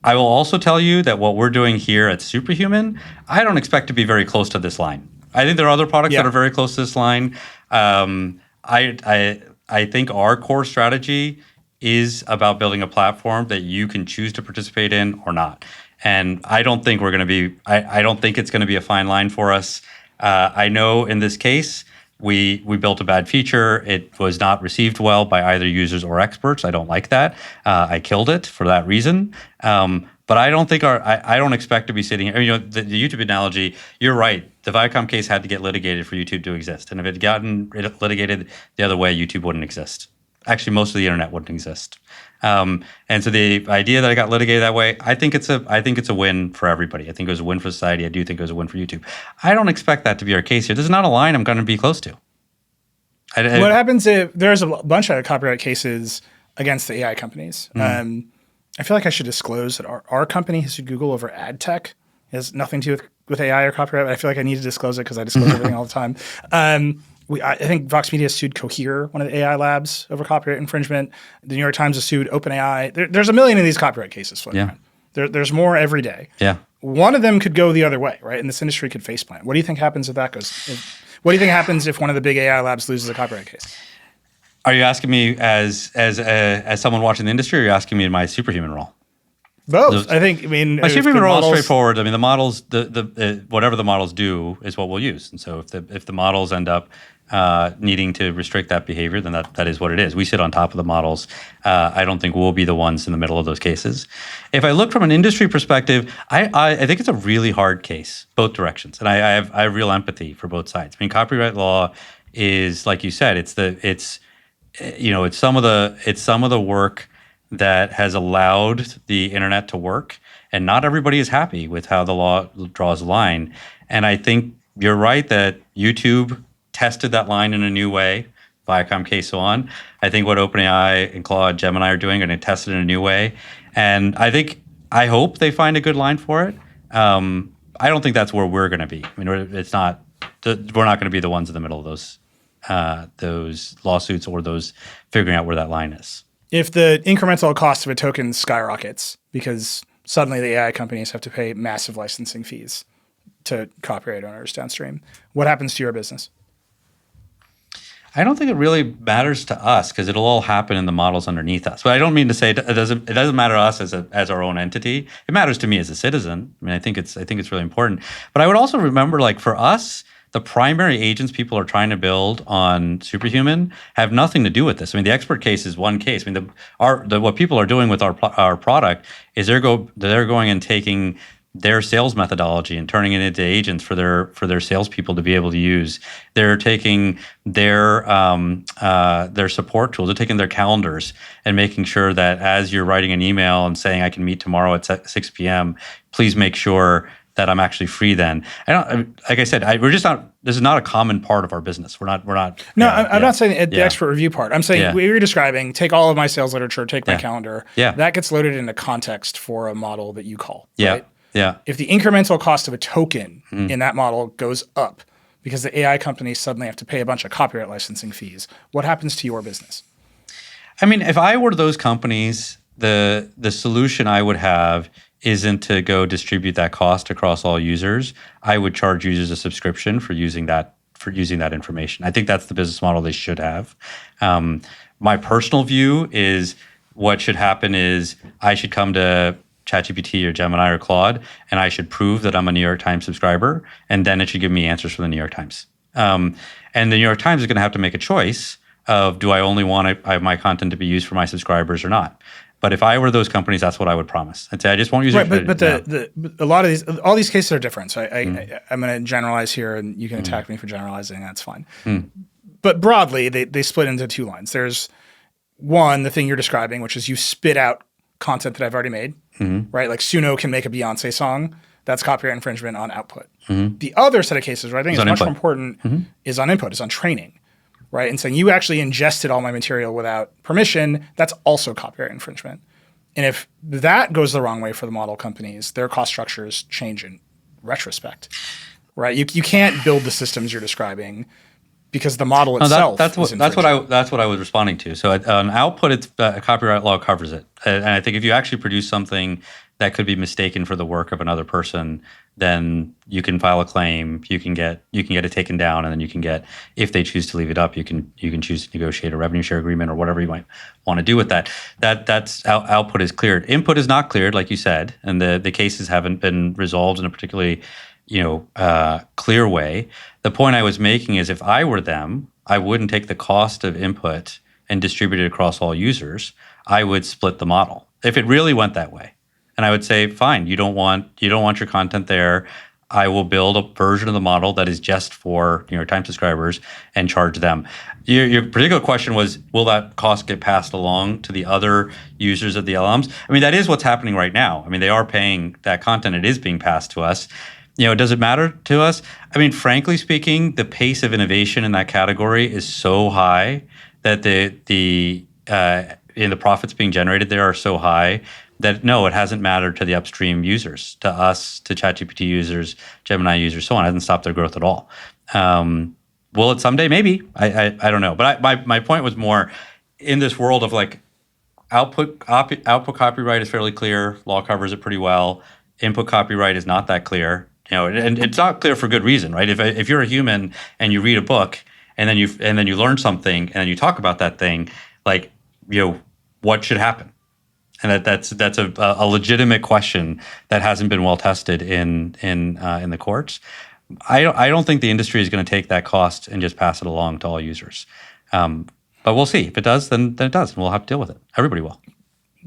I will also tell you that what we're doing here at Superhuman, I don't expect to be very close to this line. I think there are other products that are very close to this line. I think our core strategy is about building a platform that you can choose to participate in or not. And I don't think we're going to be. I don't think it's going to be a fine line for us. I know in this case we built a bad feature. It was not received well by either users or experts. I don't like that. I killed it for that reason. But I don't think I don't expect to be sitting here. The YouTube analogy, you're right. The Viacom case had to get litigated for YouTube to exist. And if it had gotten litigated the other way, YouTube wouldn't exist. Actually, most of the internet wouldn't exist. And so the idea that I got litigated that way, I think it's a win for everybody. I think it was a win for society. I do think it was a win for YouTube. I don't expect that to be our case here. This is not a line I'm going to be close to. What happens if there's a bunch of copyright cases against the AI companies? I feel like I should disclose that our company has sued Google over ad tech. It has nothing to do with AI or copyright, but I feel like I need to disclose it because I disclose everything all the time. I think Vox Media sued Cohere, one of the AI labs, over copyright infringement. The New York Times has sued OpenAI. There's a million of these copyright cases floating around. There's more every day. Yeah. One of them could go the other way, right? And this industry could faceplant. What do you think happens if that goes? What do you think happens if one of the big AI labs loses a copyright case? Are you asking me as someone watching the industry, or are you asking me in my Superhuman role? Both. My Superhuman role is straightforward. The models, whatever the models do is what we'll use. And so if the models end up needing to restrict that behavior, then that is what it is. We sit on top of the models. I don't think we'll be the ones in the middle of those cases. If I look from an industry perspective, I think it's a really hard case, both directions, and I have real empathy for both sides. Copyright law is, like you said, it's some of the work that has allowed the internet to work, and not everybody is happy with how the law draws a line. And I think you're right that YouTube tested that line in a new way, Viacom case so on. I think what OpenAI and Claude Gemini are doing are going to test it in a new way. And I hope they find a good line for it. I don't think that's where we're going to be. We're not going to be the ones in the middle of those lawsuits or those figuring out where that line is. If the incremental cost of a token skyrockets because suddenly the AI companies have to pay massive licensing fees to copyright owners downstream, what happens to your business? I don't think it really matters to us because it'll all happen in the models underneath us. But I don't mean to say it doesn't matter to us as our own entity. It matters to me as a citizen. I think it's really important. But I would also remember, for us, the primary agents people are trying to build on Superhuman have nothing to do with this. The expert case is one case. What people are doing with our product is they're going and taking their sales methodology and turning it into agents for their salespeople to be able to use. They're taking their support tools. They're taking their calendars and making sure that as you're writing an email and saying I can meet tomorrow at 6 p.m., please make sure that I'm actually free then. Like I said, we're just not, this is not a common part of our business. We're not. No, I'm not saying the expert review part. I'm saying what you're describing, take all of my sales literature, take my calendar. Yeah. That gets loaded into context for a model that you call. Yeah. Right? Yeah. If the incremental cost of a token in that model goes up because the AI companies suddenly have to pay a bunch of copyright licensing fees, what happens to your business? I mean, if I were those companies, the solution I would have isn't to go distribute that cost across all users. I would charge users a subscription for using that information. I think that's the business model they should have. My personal view is what should happen is I should come to ChatGPT or Gemini or Claude, and I should prove that I'm a New York Times subscriber, and then it should give me answers from the New York Times. And the New York Times is going to have to make a choice of, do I only want my content to be used for my subscribers or not? But if I were those companies, that's what I would promise. I'd say I just won't use it. Right, but a lot of all these cases are different. So I'm going to generalize here, and you can attack me for generalizing. That's fine. But broadly, they split into two lines. There's one, the thing you're describing, which is you spit out content that I've already made, right? Like Suno can make a Beyonce song. That's copyright infringement on output. The other set of cases, where I think is much more important, is on input, is on training. Right, and saying you actually ingested all my material without permission, that's also copyright infringement. And if that goes the wrong way for the model companies, their cost structures change in retrospect. Right, you can't build the systems you're describing because the model itself. That's what I was responding to. So on output, it's copyright law covers it, and I think if you actually produce something that could be mistaken for the work of another person, then you can file a claim. You can get it taken down, and then you can get, if they choose to leave it up, you can choose to negotiate a revenue share agreement or whatever you might want to do with that. That's output is cleared. Input is not cleared, like you said, and the cases haven't been resolved in a particularly clear way. The point I was making is, if I were them, I wouldn't take the cost of input and distribute it across all users. I would split the model if it really went that way. And I would say, fine, you don't want your content there. I will build a version of the model that is just for New York Times subscribers and charge them. Your particular question was, will that cost get passed along to the other users of the LLMs? I mean, that is what's happening right now. I mean, they are paying that content. It is being passed to us. Does it matter to us? I mean, frankly speaking, the pace of innovation in that category is so high that the profits being generated there are so high that no, it hasn't mattered to the upstream users, to us, to ChatGPT users, Gemini users, so on. It hasn't stopped their growth at all. Will it someday? Maybe. I don't know. But my point was more, in this world of like output copyright is fairly clear. Law covers it pretty well. Input copyright is not that clear. And it's not clear for good reason, right? If you're a human and you read a book and then you learn something and then you talk about that thing, like, what should happen? And that's a legitimate question that hasn't been well tested in the courts. I don't think the industry is going to take that cost and just pass it along to all users. But we'll see. If it does, then it does, and we'll have to deal with it. Everybody will.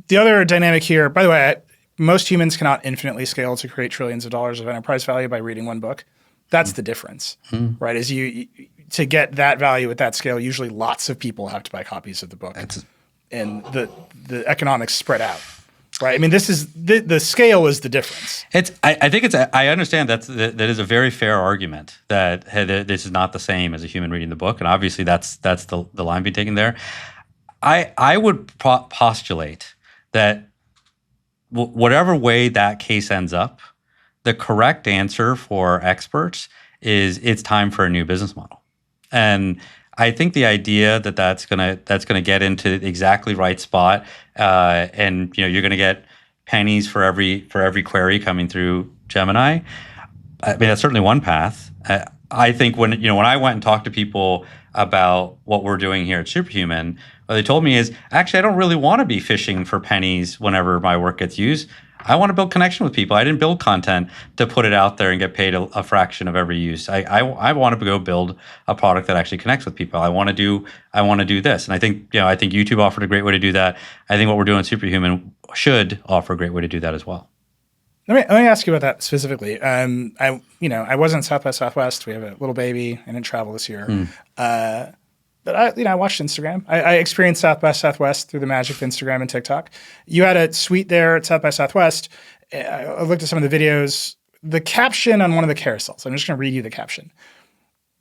The other dynamic here, by the way, most humans cannot infinitely scale to create trillions of dollars of enterprise value by reading one book. That's the difference, right? Is you to get that value at that scale, usually lots of people have to buy copies of the book. And the economics spread out, right? I mean, this is the scale is the difference. I understand that is a very fair argument that this is not the same as a human reading the book, and obviously that's the line being taken there. I would postulate that whatever way that case ends up, the correct answer for experts is it's time for a new business model, and I think the idea that that's gonna get into the exactly right spot, and you're gonna get pennies for every query coming through Gemini. I mean, that's certainly one path. I think when I went and talked to people about what we're doing here at Superhuman, what they told me is, actually, I don't really want to be fishing for pennies whenever my work gets used. I want to build connection with people. I didn't build content to put it out there and get paid a fraction of every use. I want to go build a product that actually connects with people. I want to do this. And I think YouTube offered a great way to do that. I think what we're doing at Superhuman should offer a great way to do that as well. Let me ask you about that specifically. I was in South by Southwest. We have a little baby. I didn't travel this year. But I watched Instagram. I experienced South by Southwest through the magic of Instagram and TikTok. You had a suite there at South by Southwest. I looked at some of the videos. the caption on one of the carousels, I'm just going to read you the caption.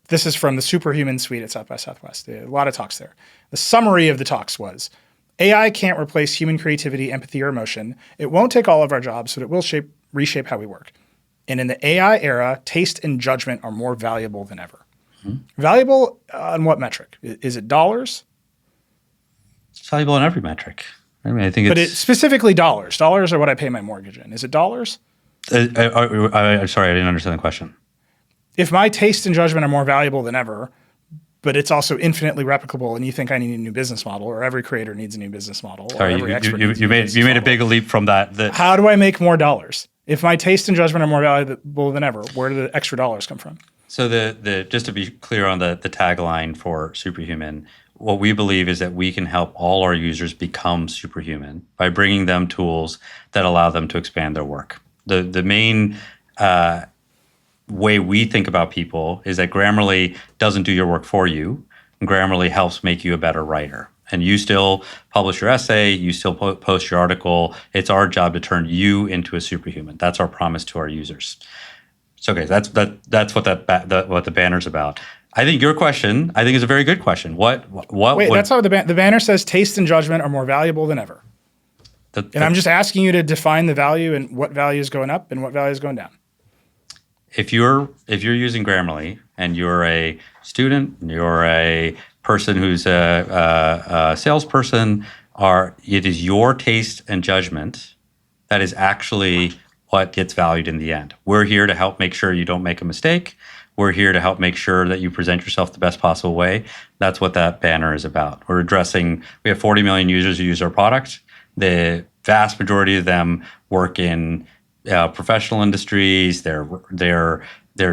This is from the Superhuman suite at South by Southwest. A lot of talks there. The summary of the talks was, AI can't replace human creativity, empathy, or emotion. It won't take all of our jobs, but it will reshape how we work. And in the AI era, taste and judgment are more valuable than ever. Mm-hmm. Valuable on what metric? Is it dollars? It's valuable on every metric. I mean, I think it's specifically dollars. Dollars are what I pay my mortgage in. Is it dollars? I'm sorry, I didn't understand the question. If my taste and judgment are more valuable than ever, but it's also infinitely replicable, and you think I need a new business model, or every creator needs a new business model, or every expert needs a new business model. You made a big leap from that. How do I make more dollars? If my taste and judgment are more valuable than ever, where do the extra dollars come from? So just to be clear on the tagline for Superhuman, what we believe is that we can help all our users become superhuman by bringing them tools that allow them to expand their work. The main way we think about people is that Grammarly doesn't do your work for you. Grammarly helps make you a better writer. And you still publish your essay, you still post your article. It's our job to turn you into a superhuman. That's our promise to our users. So okay, that's what what the banner's about. I think your question, is a very good question. Wait, that's how the banner says taste and judgment are more valuable than ever. And I'm just asking you to define the value and what value is going up and what value is going down. If you're using Grammarly and you're a student, you're a person who's a salesperson, it is your taste and judgment that is actually what gets valued in the end. We're here to help make sure you don't make a mistake. We're here to help make sure that you present yourself the best possible way. That's what that banner is about. We have 40 million users who use our product. The vast majority of them work in professional industries. They're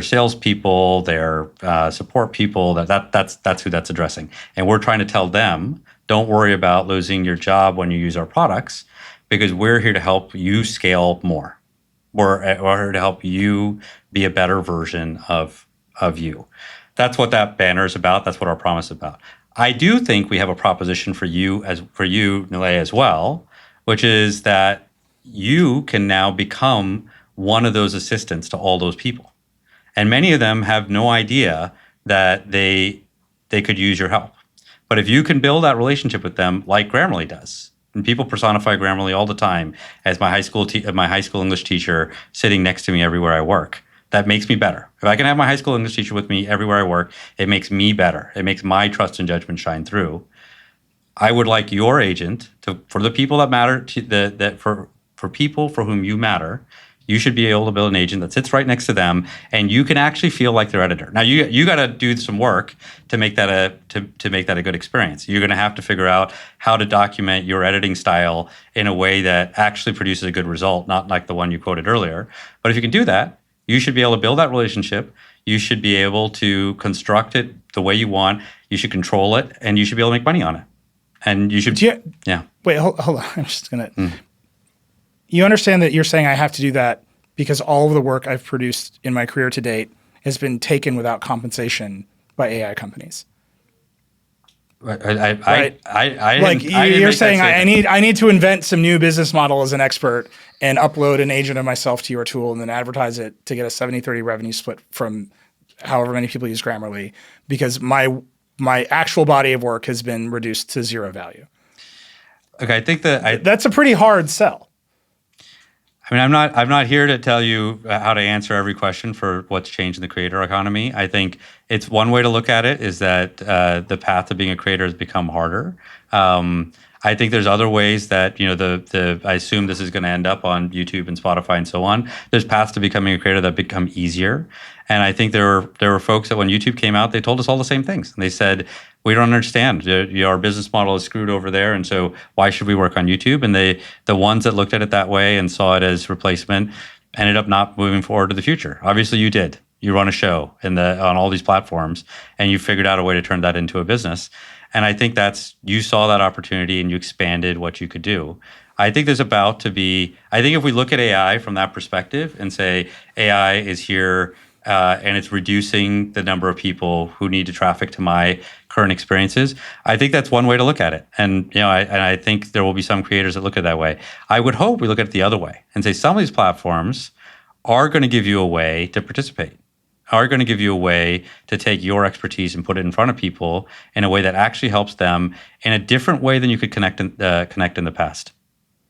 salespeople. They're support people. That's who that's addressing. And we're trying to tell them, don't worry about losing your job when you use our products, because we're here to help you scale more. We're here to help you be a better version of you. That's what that banner is about. That's what our promise is about. I do think we have a proposition for you, Nilay, as well, which is that you can now become one of those assistants to all those people. And many of them have no idea that they could use your help. But if you can build that relationship with them like Grammarly does, and people personify Grammarly all the time as my high school English teacher sitting next to me everywhere I work, that makes me better. If I can have my high school English teacher with me everywhere I work, it makes me better. It makes my trust and judgment shine through. I would like your agent for the people that matter, for people for whom you matter, you should be able to build an agent that sits right next to them, and you can actually feel like their editor. Now, you got to do some work to make that a good experience. You're going to have to figure out how to document your editing style in a way that actually produces a good result, not like the one you quoted earlier. But if you can do that, you should be able to build that relationship. You should be able to construct it the way you want. You should control it, and you should be able to make money on it. And you should, yeah. Wait, hold on. I'm just gonna. You understand that you're saying I have to do that because all of the work I've produced in my career to date has been taken without compensation by AI companies. Right. You're saying I need to invent some new business model as an expert and upload an agent of myself to your tool and then advertise it to get a 70-30 revenue split from however many people use Grammarly because my actual body of work has been reduced to zero value. Okay, I think that's a pretty hard sell. I mean, I'm not here to tell you how to answer every question for what's changed in the creator economy. I think it's one way to look at it is that the path to being a creator has become harder. I think there's other ways that, I assume this is going to end up on YouTube and Spotify and so on. There's paths to becoming a creator that become easier. And I think there were folks that when YouTube came out, they told us all the same things. And they said, we don't understand. Our business model is screwed over there. And so why should we work on YouTube? And the ones that looked at it that way and saw it as replacement ended up not moving forward to the future. Obviously you did. You run a show on all these platforms and you figured out a way to turn that into a business. And I think you saw that opportunity and you expanded what you could do. I think there's about to be, I think if we look at AI from that perspective and say AI is here and it's reducing the number of people who need to traffic to my current experiences, I think that's one way to look at it. And I think there will be some creators that look at it that way. I would hope we look at it the other way and say some of these platforms are going to give you a way to participate, are going to give you a way to take your expertise and put it in front of people in a way that actually helps them in a different way than you could connect in the past.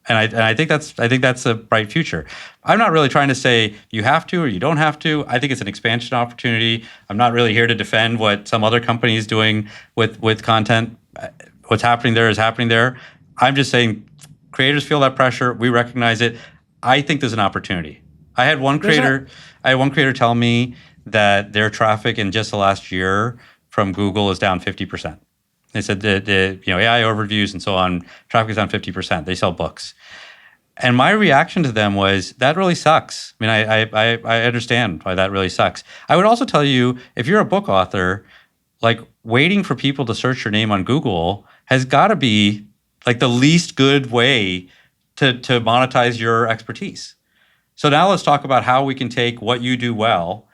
And I think that's a bright future. I'm not really trying to say you have to or you don't have to. I think it's an expansion opportunity. I'm not really here to defend what some other company is doing with content. What's happening there is happening there. I'm just saying creators feel that pressure. We recognize it. I think there's an opportunity. I had one creator tell me that their traffic in just the last year from Google is down 50%. They said the AI overviews and so on, traffic is down 50%. They sell books. And my reaction to them was, that really sucks. I mean, I understand why that really sucks. I would also tell you, if you're a book author, like waiting for people to search your name on Google has got to be like the least good way to monetize your expertise. So now let's talk about how we can take what you do well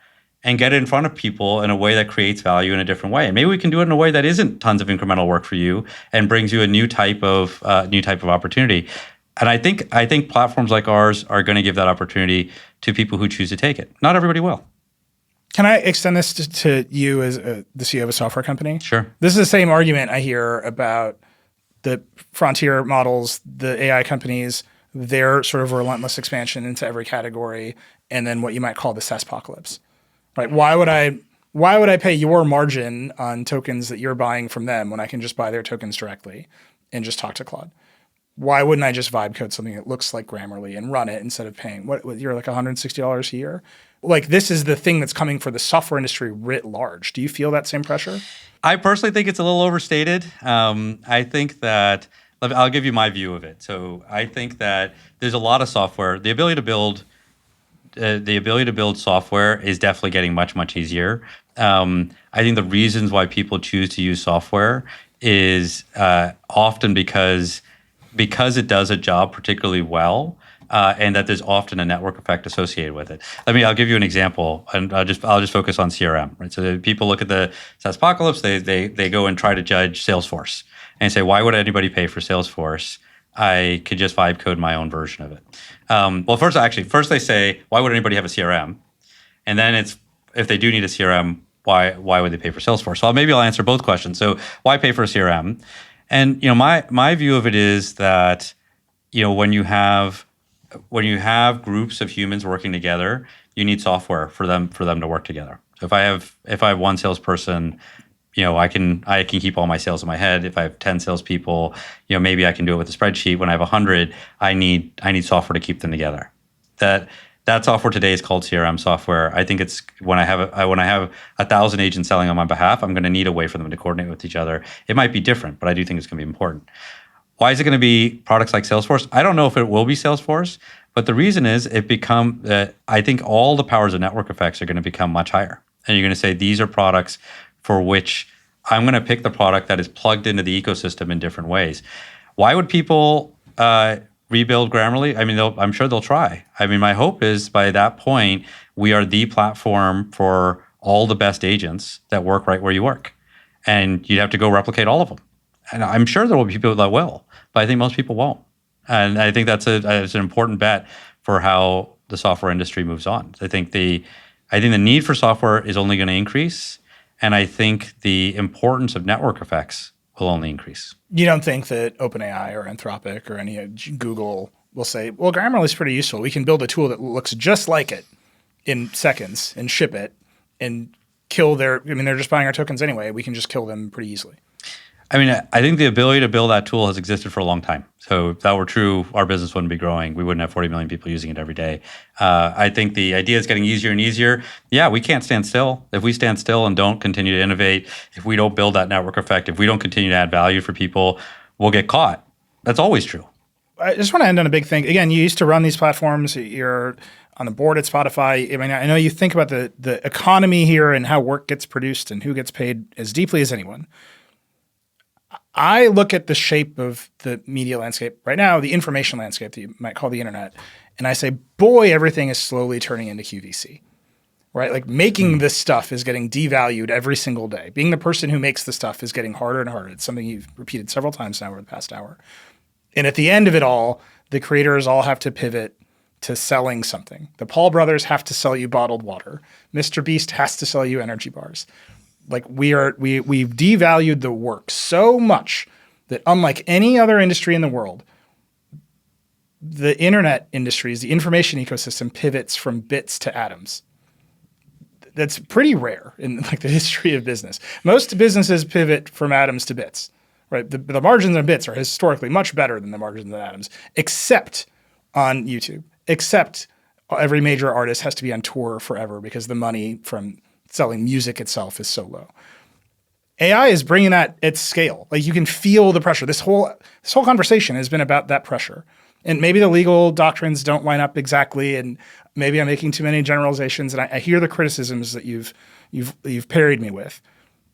and get it in front of people in a way that creates value in a different way. And maybe we can do it in a way that isn't tons of incremental work for you and brings you a new type of opportunity. And I think platforms like ours are going to give that opportunity to people who choose to take it. Not everybody will. Can I extend this to you as the CEO of a software company? Sure. This is the same argument I hear about the frontier models, the AI companies, their sort of relentless expansion into every category, and then what you might call the SaaSpocalypse. Right? Why would I pay your margin on tokens that you're buying from them when I can just buy their tokens directly and just talk to Claude? Why wouldn't I just vibe code something that looks like Grammarly and run it instead of paying what you're like $160 a year? Like, this is the thing that's coming for the software industry writ large. Do you feel that same pressure? I personally think it's a little overstated. I think that I'll give you my view of it. So I think that there's a lot of software. The ability to build software is definitely getting much, much easier. I think the reasons why people choose to use software is often because it does a job particularly well, and that there's often a network effect associated with it. I'll give you an example, and I'll just focus on CRM. Right, so people look at the SaaSpocalypse, they go and try to judge Salesforce and say, why would anybody pay for Salesforce? I could just vibe code my own version of it. Well, first they say, why would anybody have a CRM? And then it's, if they do need a CRM, why would they pay for Salesforce? So maybe I'll answer both questions. So why pay for a CRM? And my view of it is that when you have groups of humans working together, you need software for them to work together. So if I have one salesperson, I can keep all my sales in my head. If I have 10 salespeople, maybe I can do it with a spreadsheet. When I have 100, I need software to keep them together. That software today is called CRM software. I think it's when I have 1,000 agents selling on my behalf, I'm going to need a way for them to coordinate with each other. It might be different, but I do think it's going to be important. Why is it going to be products like Salesforce? I don't know if it will be Salesforce, but the reason is I think all the powers of network effects are going to become much higher. And you're going to say, these are products for which I'm going to pick the product that is plugged into the ecosystem in different ways. Why would people rebuild Grammarly? I'm sure they'll try. My hope is by that point, we are the platform for all the best agents that work right where you work. And you'd have to go replicate all of them. And I'm sure there will be people that will, but I think most people won't. And I think that's an important bet for how the software industry moves on. I think the need for software is only going to increase. And I think the importance of network effects will only increase. You don't think that OpenAI or Anthropic or any Google will say, well, Grammarly is pretty useful. We can build a tool that looks just like it in seconds and ship it and kill they're just buying our tokens anyway. We can just kill them pretty easily. I think the ability to build that tool has existed for a long time. So if that were true, our business wouldn't be growing. We wouldn't have 40 million people using it every day. I think the idea is getting easier and easier. Yeah, we can't stand still. If we stand still and don't continue to innovate, if we don't build that network effect, if we don't continue to add value for people, we'll get caught. That's always true. I just want to end on a big thing. Again, you used to run these platforms. You're on the board at Spotify. I know you think about the economy here and how work gets produced and who gets paid as deeply as anyone. I look at the shape of the media landscape right now, the information landscape that you might call the internet, and I say, boy, everything is slowly turning into QVC, right? Like making this stuff is getting devalued every single day. Being the person who makes the stuff is getting harder and harder. It's something you've repeated several times now over the past hour. And at the end of it all, the creators all have to pivot to selling something. The Paul brothers have to sell you bottled water. Mr. Beast has to sell you energy bars. Like we've devalued the work so much that unlike any other industry in the world, the internet industries, the information ecosystem pivots from bits to atoms. That's pretty rare in like the history of business. Most businesses pivot from atoms to bits, right? The margins on bits are historically much better than the margins on atoms, except on YouTube, except every major artist has to be on tour forever because the money from selling music itself is so low. AI is bringing that at scale. Like you can feel the pressure. This whole conversation has been about that pressure. And maybe the legal doctrines don't line up exactly, and maybe I'm making too many generalizations. And I hear the criticisms that you've parried me with,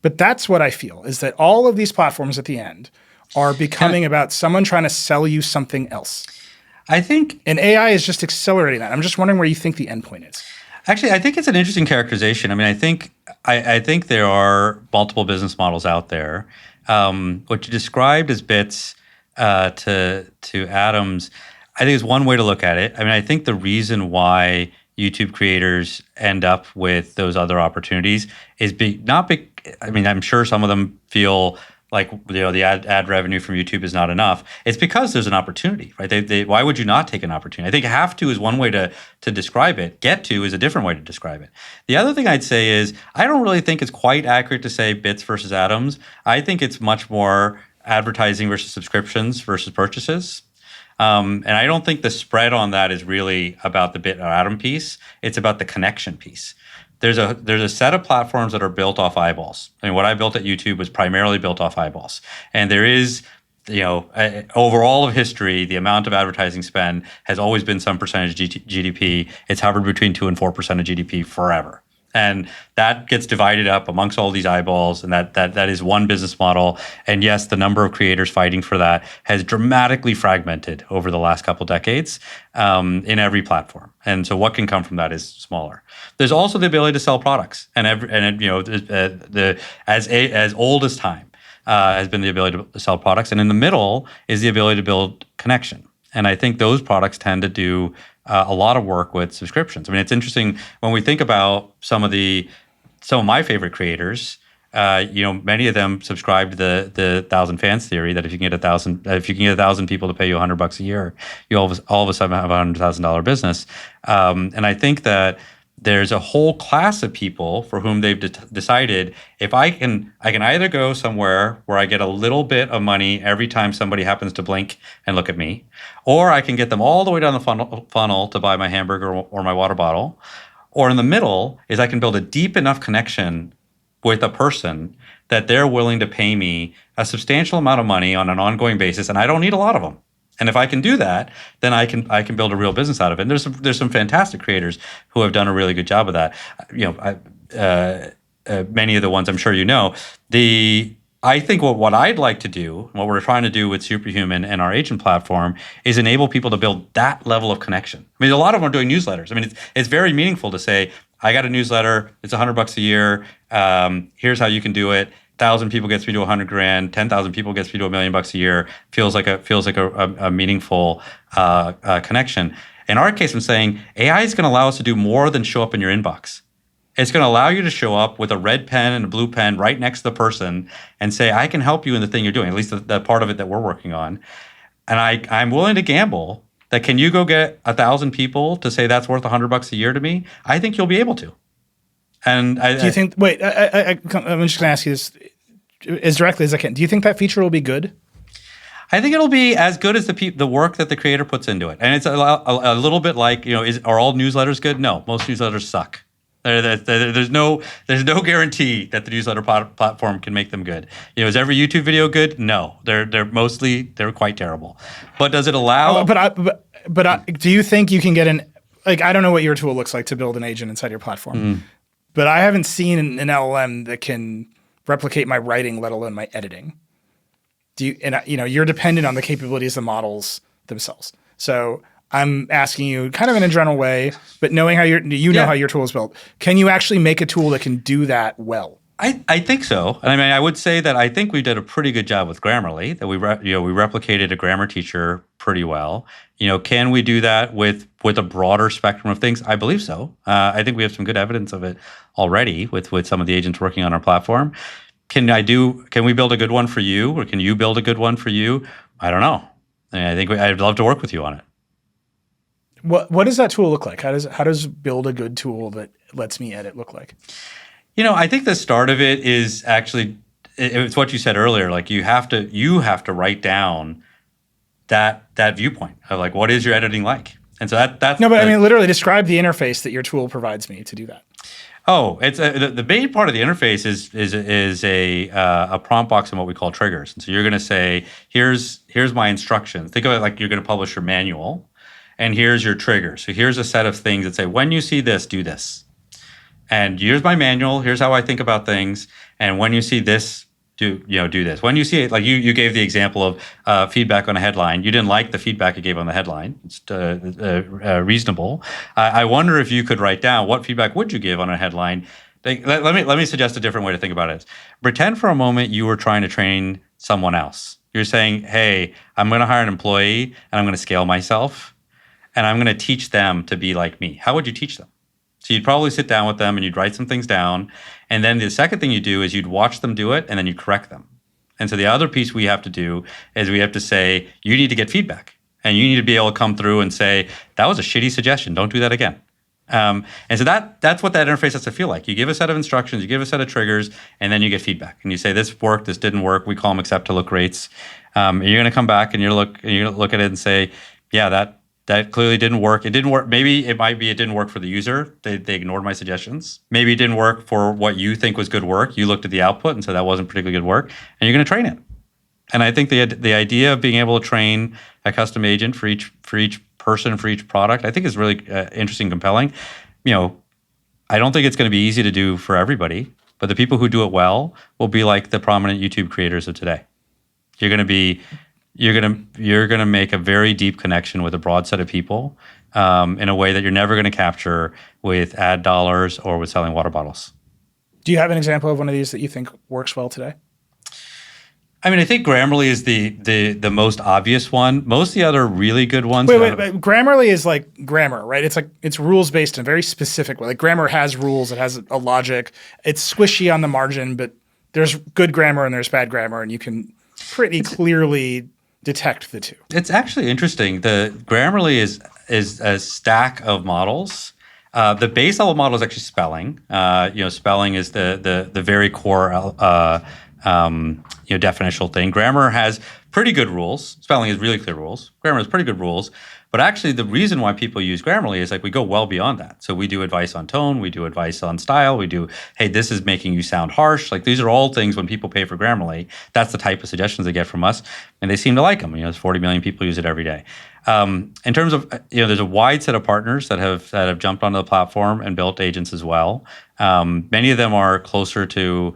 but that's what I feel is that all of these platforms at the end are becoming about someone trying to sell you something else. I think, and AI is just accelerating that. I'm just wondering where you think the endpoint is. Actually, I think it's an interesting characterization. I mean, I think there are multiple business models out there. What you described as bits to atoms, I think is one way to look at it. I mean, I think the reason why YouTube creators end up with those other opportunities is not big. I mean, I'm sure some of them feel like the ad revenue from YouTube is not enough. It's because there's an opportunity, right? Why would you not take an opportunity? I think have to is one way to describe it. Get to is a different way to describe it. The other thing I'd say is I don't really think it's quite accurate to say bits versus atoms. I think it's much more advertising versus subscriptions versus purchases. And I don't think the spread on that is really about the bit or atom piece. It's about the connection piece. There's a set of platforms that are built off eyeballs. I mean, what I built at YouTube was primarily built off eyeballs. And there is, over all of history, the amount of advertising spend has always been some percentage of GDP. It's hovered between 2 and 4% of GDP forever. And that gets divided up amongst all these eyeballs, and that is one business model. And yes, the number of creators fighting for that has dramatically fragmented over the last couple decades in every platform. And so, what can come from that is smaller. There's also the ability to sell products, and as old as time has been the ability to sell products, and in the middle is the ability to build connection. And I think those products tend to do a lot of work with subscriptions. I mean, it's interesting when we think about some of my favorite creators. Many of them subscribe to the 1,000 fans theory that if you can get 1,000 people to pay you $100 a year, you all of a sudden have a $100,000 business. And I think that there's a whole class of people for whom they've decided if I can either go somewhere where I get a little bit of money every time somebody happens to blink and look at me, or I can get them all the way down the funnel to buy my hamburger or my water bottle, or in the middle is I can build a deep enough connection with a person that they're willing to pay me a substantial amount of money on an ongoing basis, and I don't need a lot of them. And if I can do that, then I can build a real business out of it. And there's some fantastic creators who have done a really good job of that. Many of the ones I'm sure you know. I think what I'd like to do, what we're trying to do with Superhuman and our agent platform, is enable people to build that level of connection. I mean, a lot of them are doing newsletters. I mean, it's very meaningful to say, I got a newsletter. It's $100 a year. Here's how you can do it. 1,000 people gets me to $100,000. 10,000 people gets me to $1 million a year. Feels like a meaningful connection. In our case, I'm saying AI is going to allow us to do more than show up in your inbox. It's going to allow you to show up with a red pen and a blue pen right next to the person and say, I can help you in the thing you're doing, at least the part of it that we're working on. And I'm willing to gamble that can you go get 1,000 people to say that's worth $100 a year to me? I think you'll be able to. And do you think? Wait, I'm just going to ask you this as directly as I can. Do you think that feature will be good? I think it'll be as good as the work that the creator puts into it. And it's a little bit like, are all newsletters good? No, most newsletters suck. There's no guarantee that the newsletter platform can make them good. Is every YouTube video good? No, they're quite terrible. But does it allow? But do you think you can get I don't know what your tool looks like to build an agent inside your platform. Mm-hmm. But I haven't seen an LLM that can replicate my writing, let alone my editing. You're dependent on the capabilities of the models themselves. So I'm asking you kind of in a general way, but knowing how how your tool is built, can you actually make a tool that can do that well? I think so. And I mean, I would say that I think we did a pretty good job with Grammarly, that we replicated a grammar teacher pretty well. Can we do that with a broader spectrum of things? I believe so. I think we have some good evidence of it already with some of the agents working on our platform. Can we build a good one for you, or can you build a good one for you? I don't know. I think I'd love to work with you on it. What does that tool look like? How does build a good tool that lets me edit look like? I think the start of it is actually, it's what you said earlier. Like you have to write down that viewpoint of like, what is your editing like? And so that's no, but I mean, literally describe the interface that your tool provides me to do that. Oh, it's the main part of the interface is a prompt box and what we call triggers. And so you're going to say, here's my instructions. Think of it like you're going to publish your manual, and here's your trigger. So here's a set of things that say, when you see this, do this. And here's my manual. Here's how I think about things. And when you see this, do this. When you see it, like you gave the example of feedback on a headline. You didn't like the feedback you gave on the headline. It's reasonable. I wonder if you could write down what feedback would you give on a headline. Let me suggest a different way to think about it. Pretend for a moment you were trying to train someone else. You're saying, hey, I'm going to hire an employee and I'm going to scale myself and I'm going to teach them to be like me. How would you teach them? So you'd probably sit down with them and you'd write some things down. And then the second thing you do is you'd watch them do it and then you correct them. And so the other piece we have to do is we have to say, you need to get feedback. And you need to be able to come through and say, that was a shitty suggestion. Don't do that again. And so that's what that interface has to feel like. You give a set of instructions, you give a set of triggers, and then you get feedback. And you say, this worked, this didn't work. We call them accept to look rates. And you're going to come back and you're going to look at it and say, yeah, that clearly didn't work. It didn't work. Maybe it didn't work for the user. They ignored my suggestions. Maybe it didn't work for what you think was good work. You looked at the output and said that wasn't particularly good work, and you're going to train it. And I think the idea of being able to train a custom agent for each person, for each product, I think is really interesting, compelling. I don't think it's going to be easy to do for everybody, but the people who do it well will be like the prominent YouTube creators of today. You're going to make a very deep connection with a broad set of people in a way that you're never going to capture with ad dollars or with selling water bottles. Do you have an example of one of these that you think works well today? I mean, I think Grammarly is the most obvious one. Most of the other really good ones. Wait. Grammarly is like grammar, right? It's rules based in a very specific way. Like grammar has rules, it has a logic. It's squishy on the margin, but there's good grammar and there's bad grammar, and you can pretty clearly detect the two. It's actually interesting. The Grammarly is a stack of models. The base level model is actually spelling. Spelling is the very core definitional thing. Grammar has pretty good rules. Spelling has really clear rules. Grammar has pretty good rules. But actually, the reason why people use Grammarly is like we go well beyond that. So we do advice on tone, we do advice on style, we do, hey, this is making you sound harsh. Like these are all things when people pay for Grammarly, that's the type of suggestions they get from us, and they seem to like them. There's 40 million people use it every day. In terms of, there's a wide set of partners that have jumped onto the platform and built agents as well. Many of them are closer to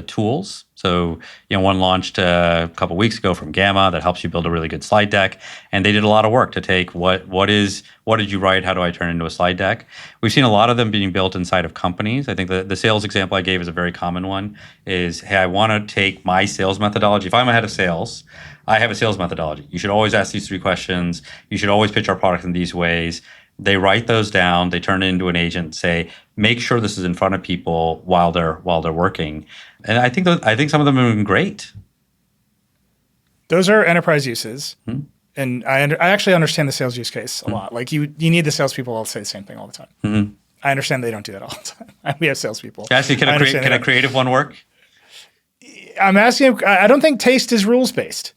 tools. So, one launched a couple weeks ago from Gamma that helps you build a really good slide deck. And they did a lot of work to take what did you write? How do I turn it into a slide deck? We've seen a lot of them being built inside of companies. I think the sales example I gave is a very common one is, hey, I want to take my sales methodology. If I'm a head of sales, I have a sales methodology. You should always ask these 3 questions. You should always pitch our product in these ways. They write those down. They turn it into an agent. Say, make sure this is in front of people while they're working. And I think some of them have been great. Those are enterprise uses, and I actually understand the sales use case a lot. Like you need the salespeople all to say the same thing all the time. Mm-hmm. I understand they don't do that all the time. We have salespeople. Actually, can a creative one work? I'm asking. I don't think taste is rules based.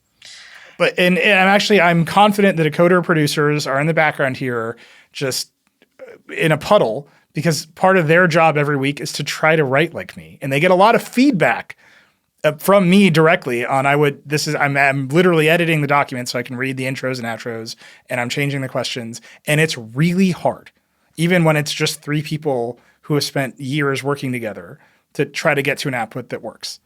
But I'm confident that Decoder producers are in the background here, just in a puddle, because part of their job every week is to try to write like me, and they get a lot of feedback from me directly on I'm literally editing the document so I can read the intros and outros, and I'm changing the questions, and it's really hard, even when it's just 3 people who have spent years working together to try to get to an output that works.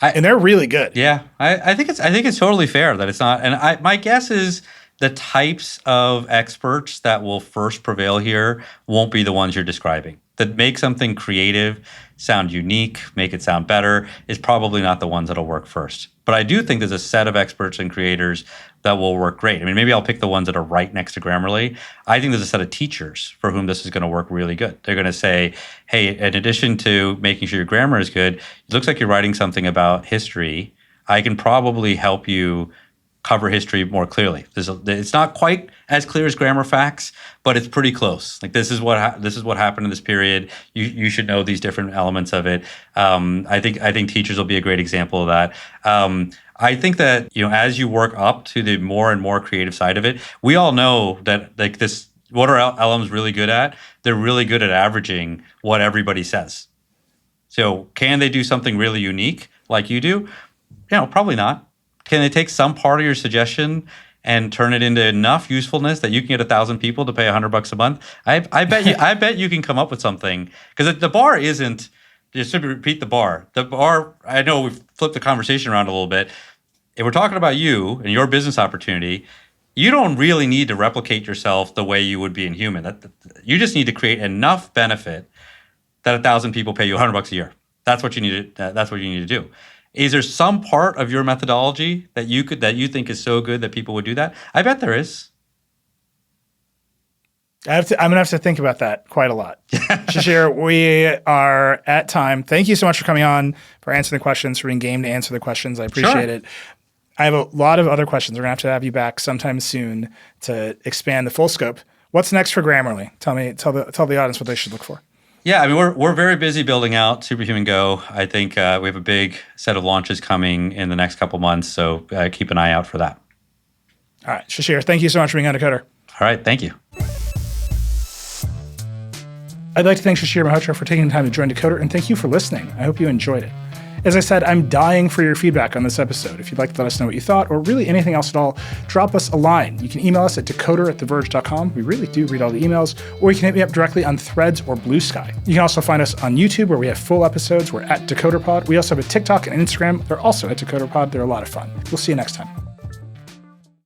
And they're really good. Yeah, I think it's totally fair that it's not. And my guess is the types of experts that will first prevail here won't be the ones you're describing. that make something creative sound unique, make it sound better, is probably not the ones that'll work first. But I do think there's a set of experts and creators that will work great. I mean, maybe I'll pick the ones that are right next to Grammarly. I think there's a set of teachers for whom this is going to work really good. They're going to say, hey, in addition to making sure your grammar is good, it looks like you're writing something about history. I can probably help you cover history more clearly. It's not quite as clear as grammar facts, but it's pretty close. Like this is what happened in this period. You should know these different elements of it. I think teachers will be a great example of that. I think that as you work up to the more and more creative side of it, we all know that like this. What are LMs really good at? They're really good at averaging what everybody says. So can they do something really unique like you do? Probably not. Can they take some part of your suggestion and turn it into enough usefulness that you can get 1,000 people to pay $100 a month? I bet you can come up with something, because the bar isn't. Just to repeat the bar. The bar. I know we've flipped the conversation around a little bit. If we're talking about you and your business opportunity, you don't really need to replicate yourself the way you would be in human. You just need to create enough benefit that 1,000 people pay you $100 a year. That's what you need. That's what you need to do. Is there some part of your methodology that you think is so good that people would do that? I bet there is. I'm going to have to think about that quite a lot. Shishir, we are at time. Thank you so much for coming on, for answering the questions, for being game to answer the questions. I appreciate it. I have a lot of other questions. We're going to have you back sometime soon to expand the full scope. What's next for Grammarly? Tell the audience what they should look for. Yeah, I mean, we're very busy building out Superhuman Go. I think we have a big set of launches coming in the next couple months, so keep an eye out for that. All right, Shishir, thank you so much for being on Decoder. All right, thank you. I'd like to thank Shishir Mehrotra for taking the time to join Decoder, and thank you for listening. I hope you enjoyed it. As I said, I'm dying for your feedback on this episode. If you'd like to let us know what you thought, or really anything else at all, drop us a line. You can email us at decoder@theverge.com. We really do read all the emails. Or you can hit me up directly on Threads or Blue Sky. You can also find us on YouTube, where we have full episodes. We're at DecoderPod. We also have a TikTok and Instagram. They're also at DecoderPod. They're a lot of fun. We'll see you next time.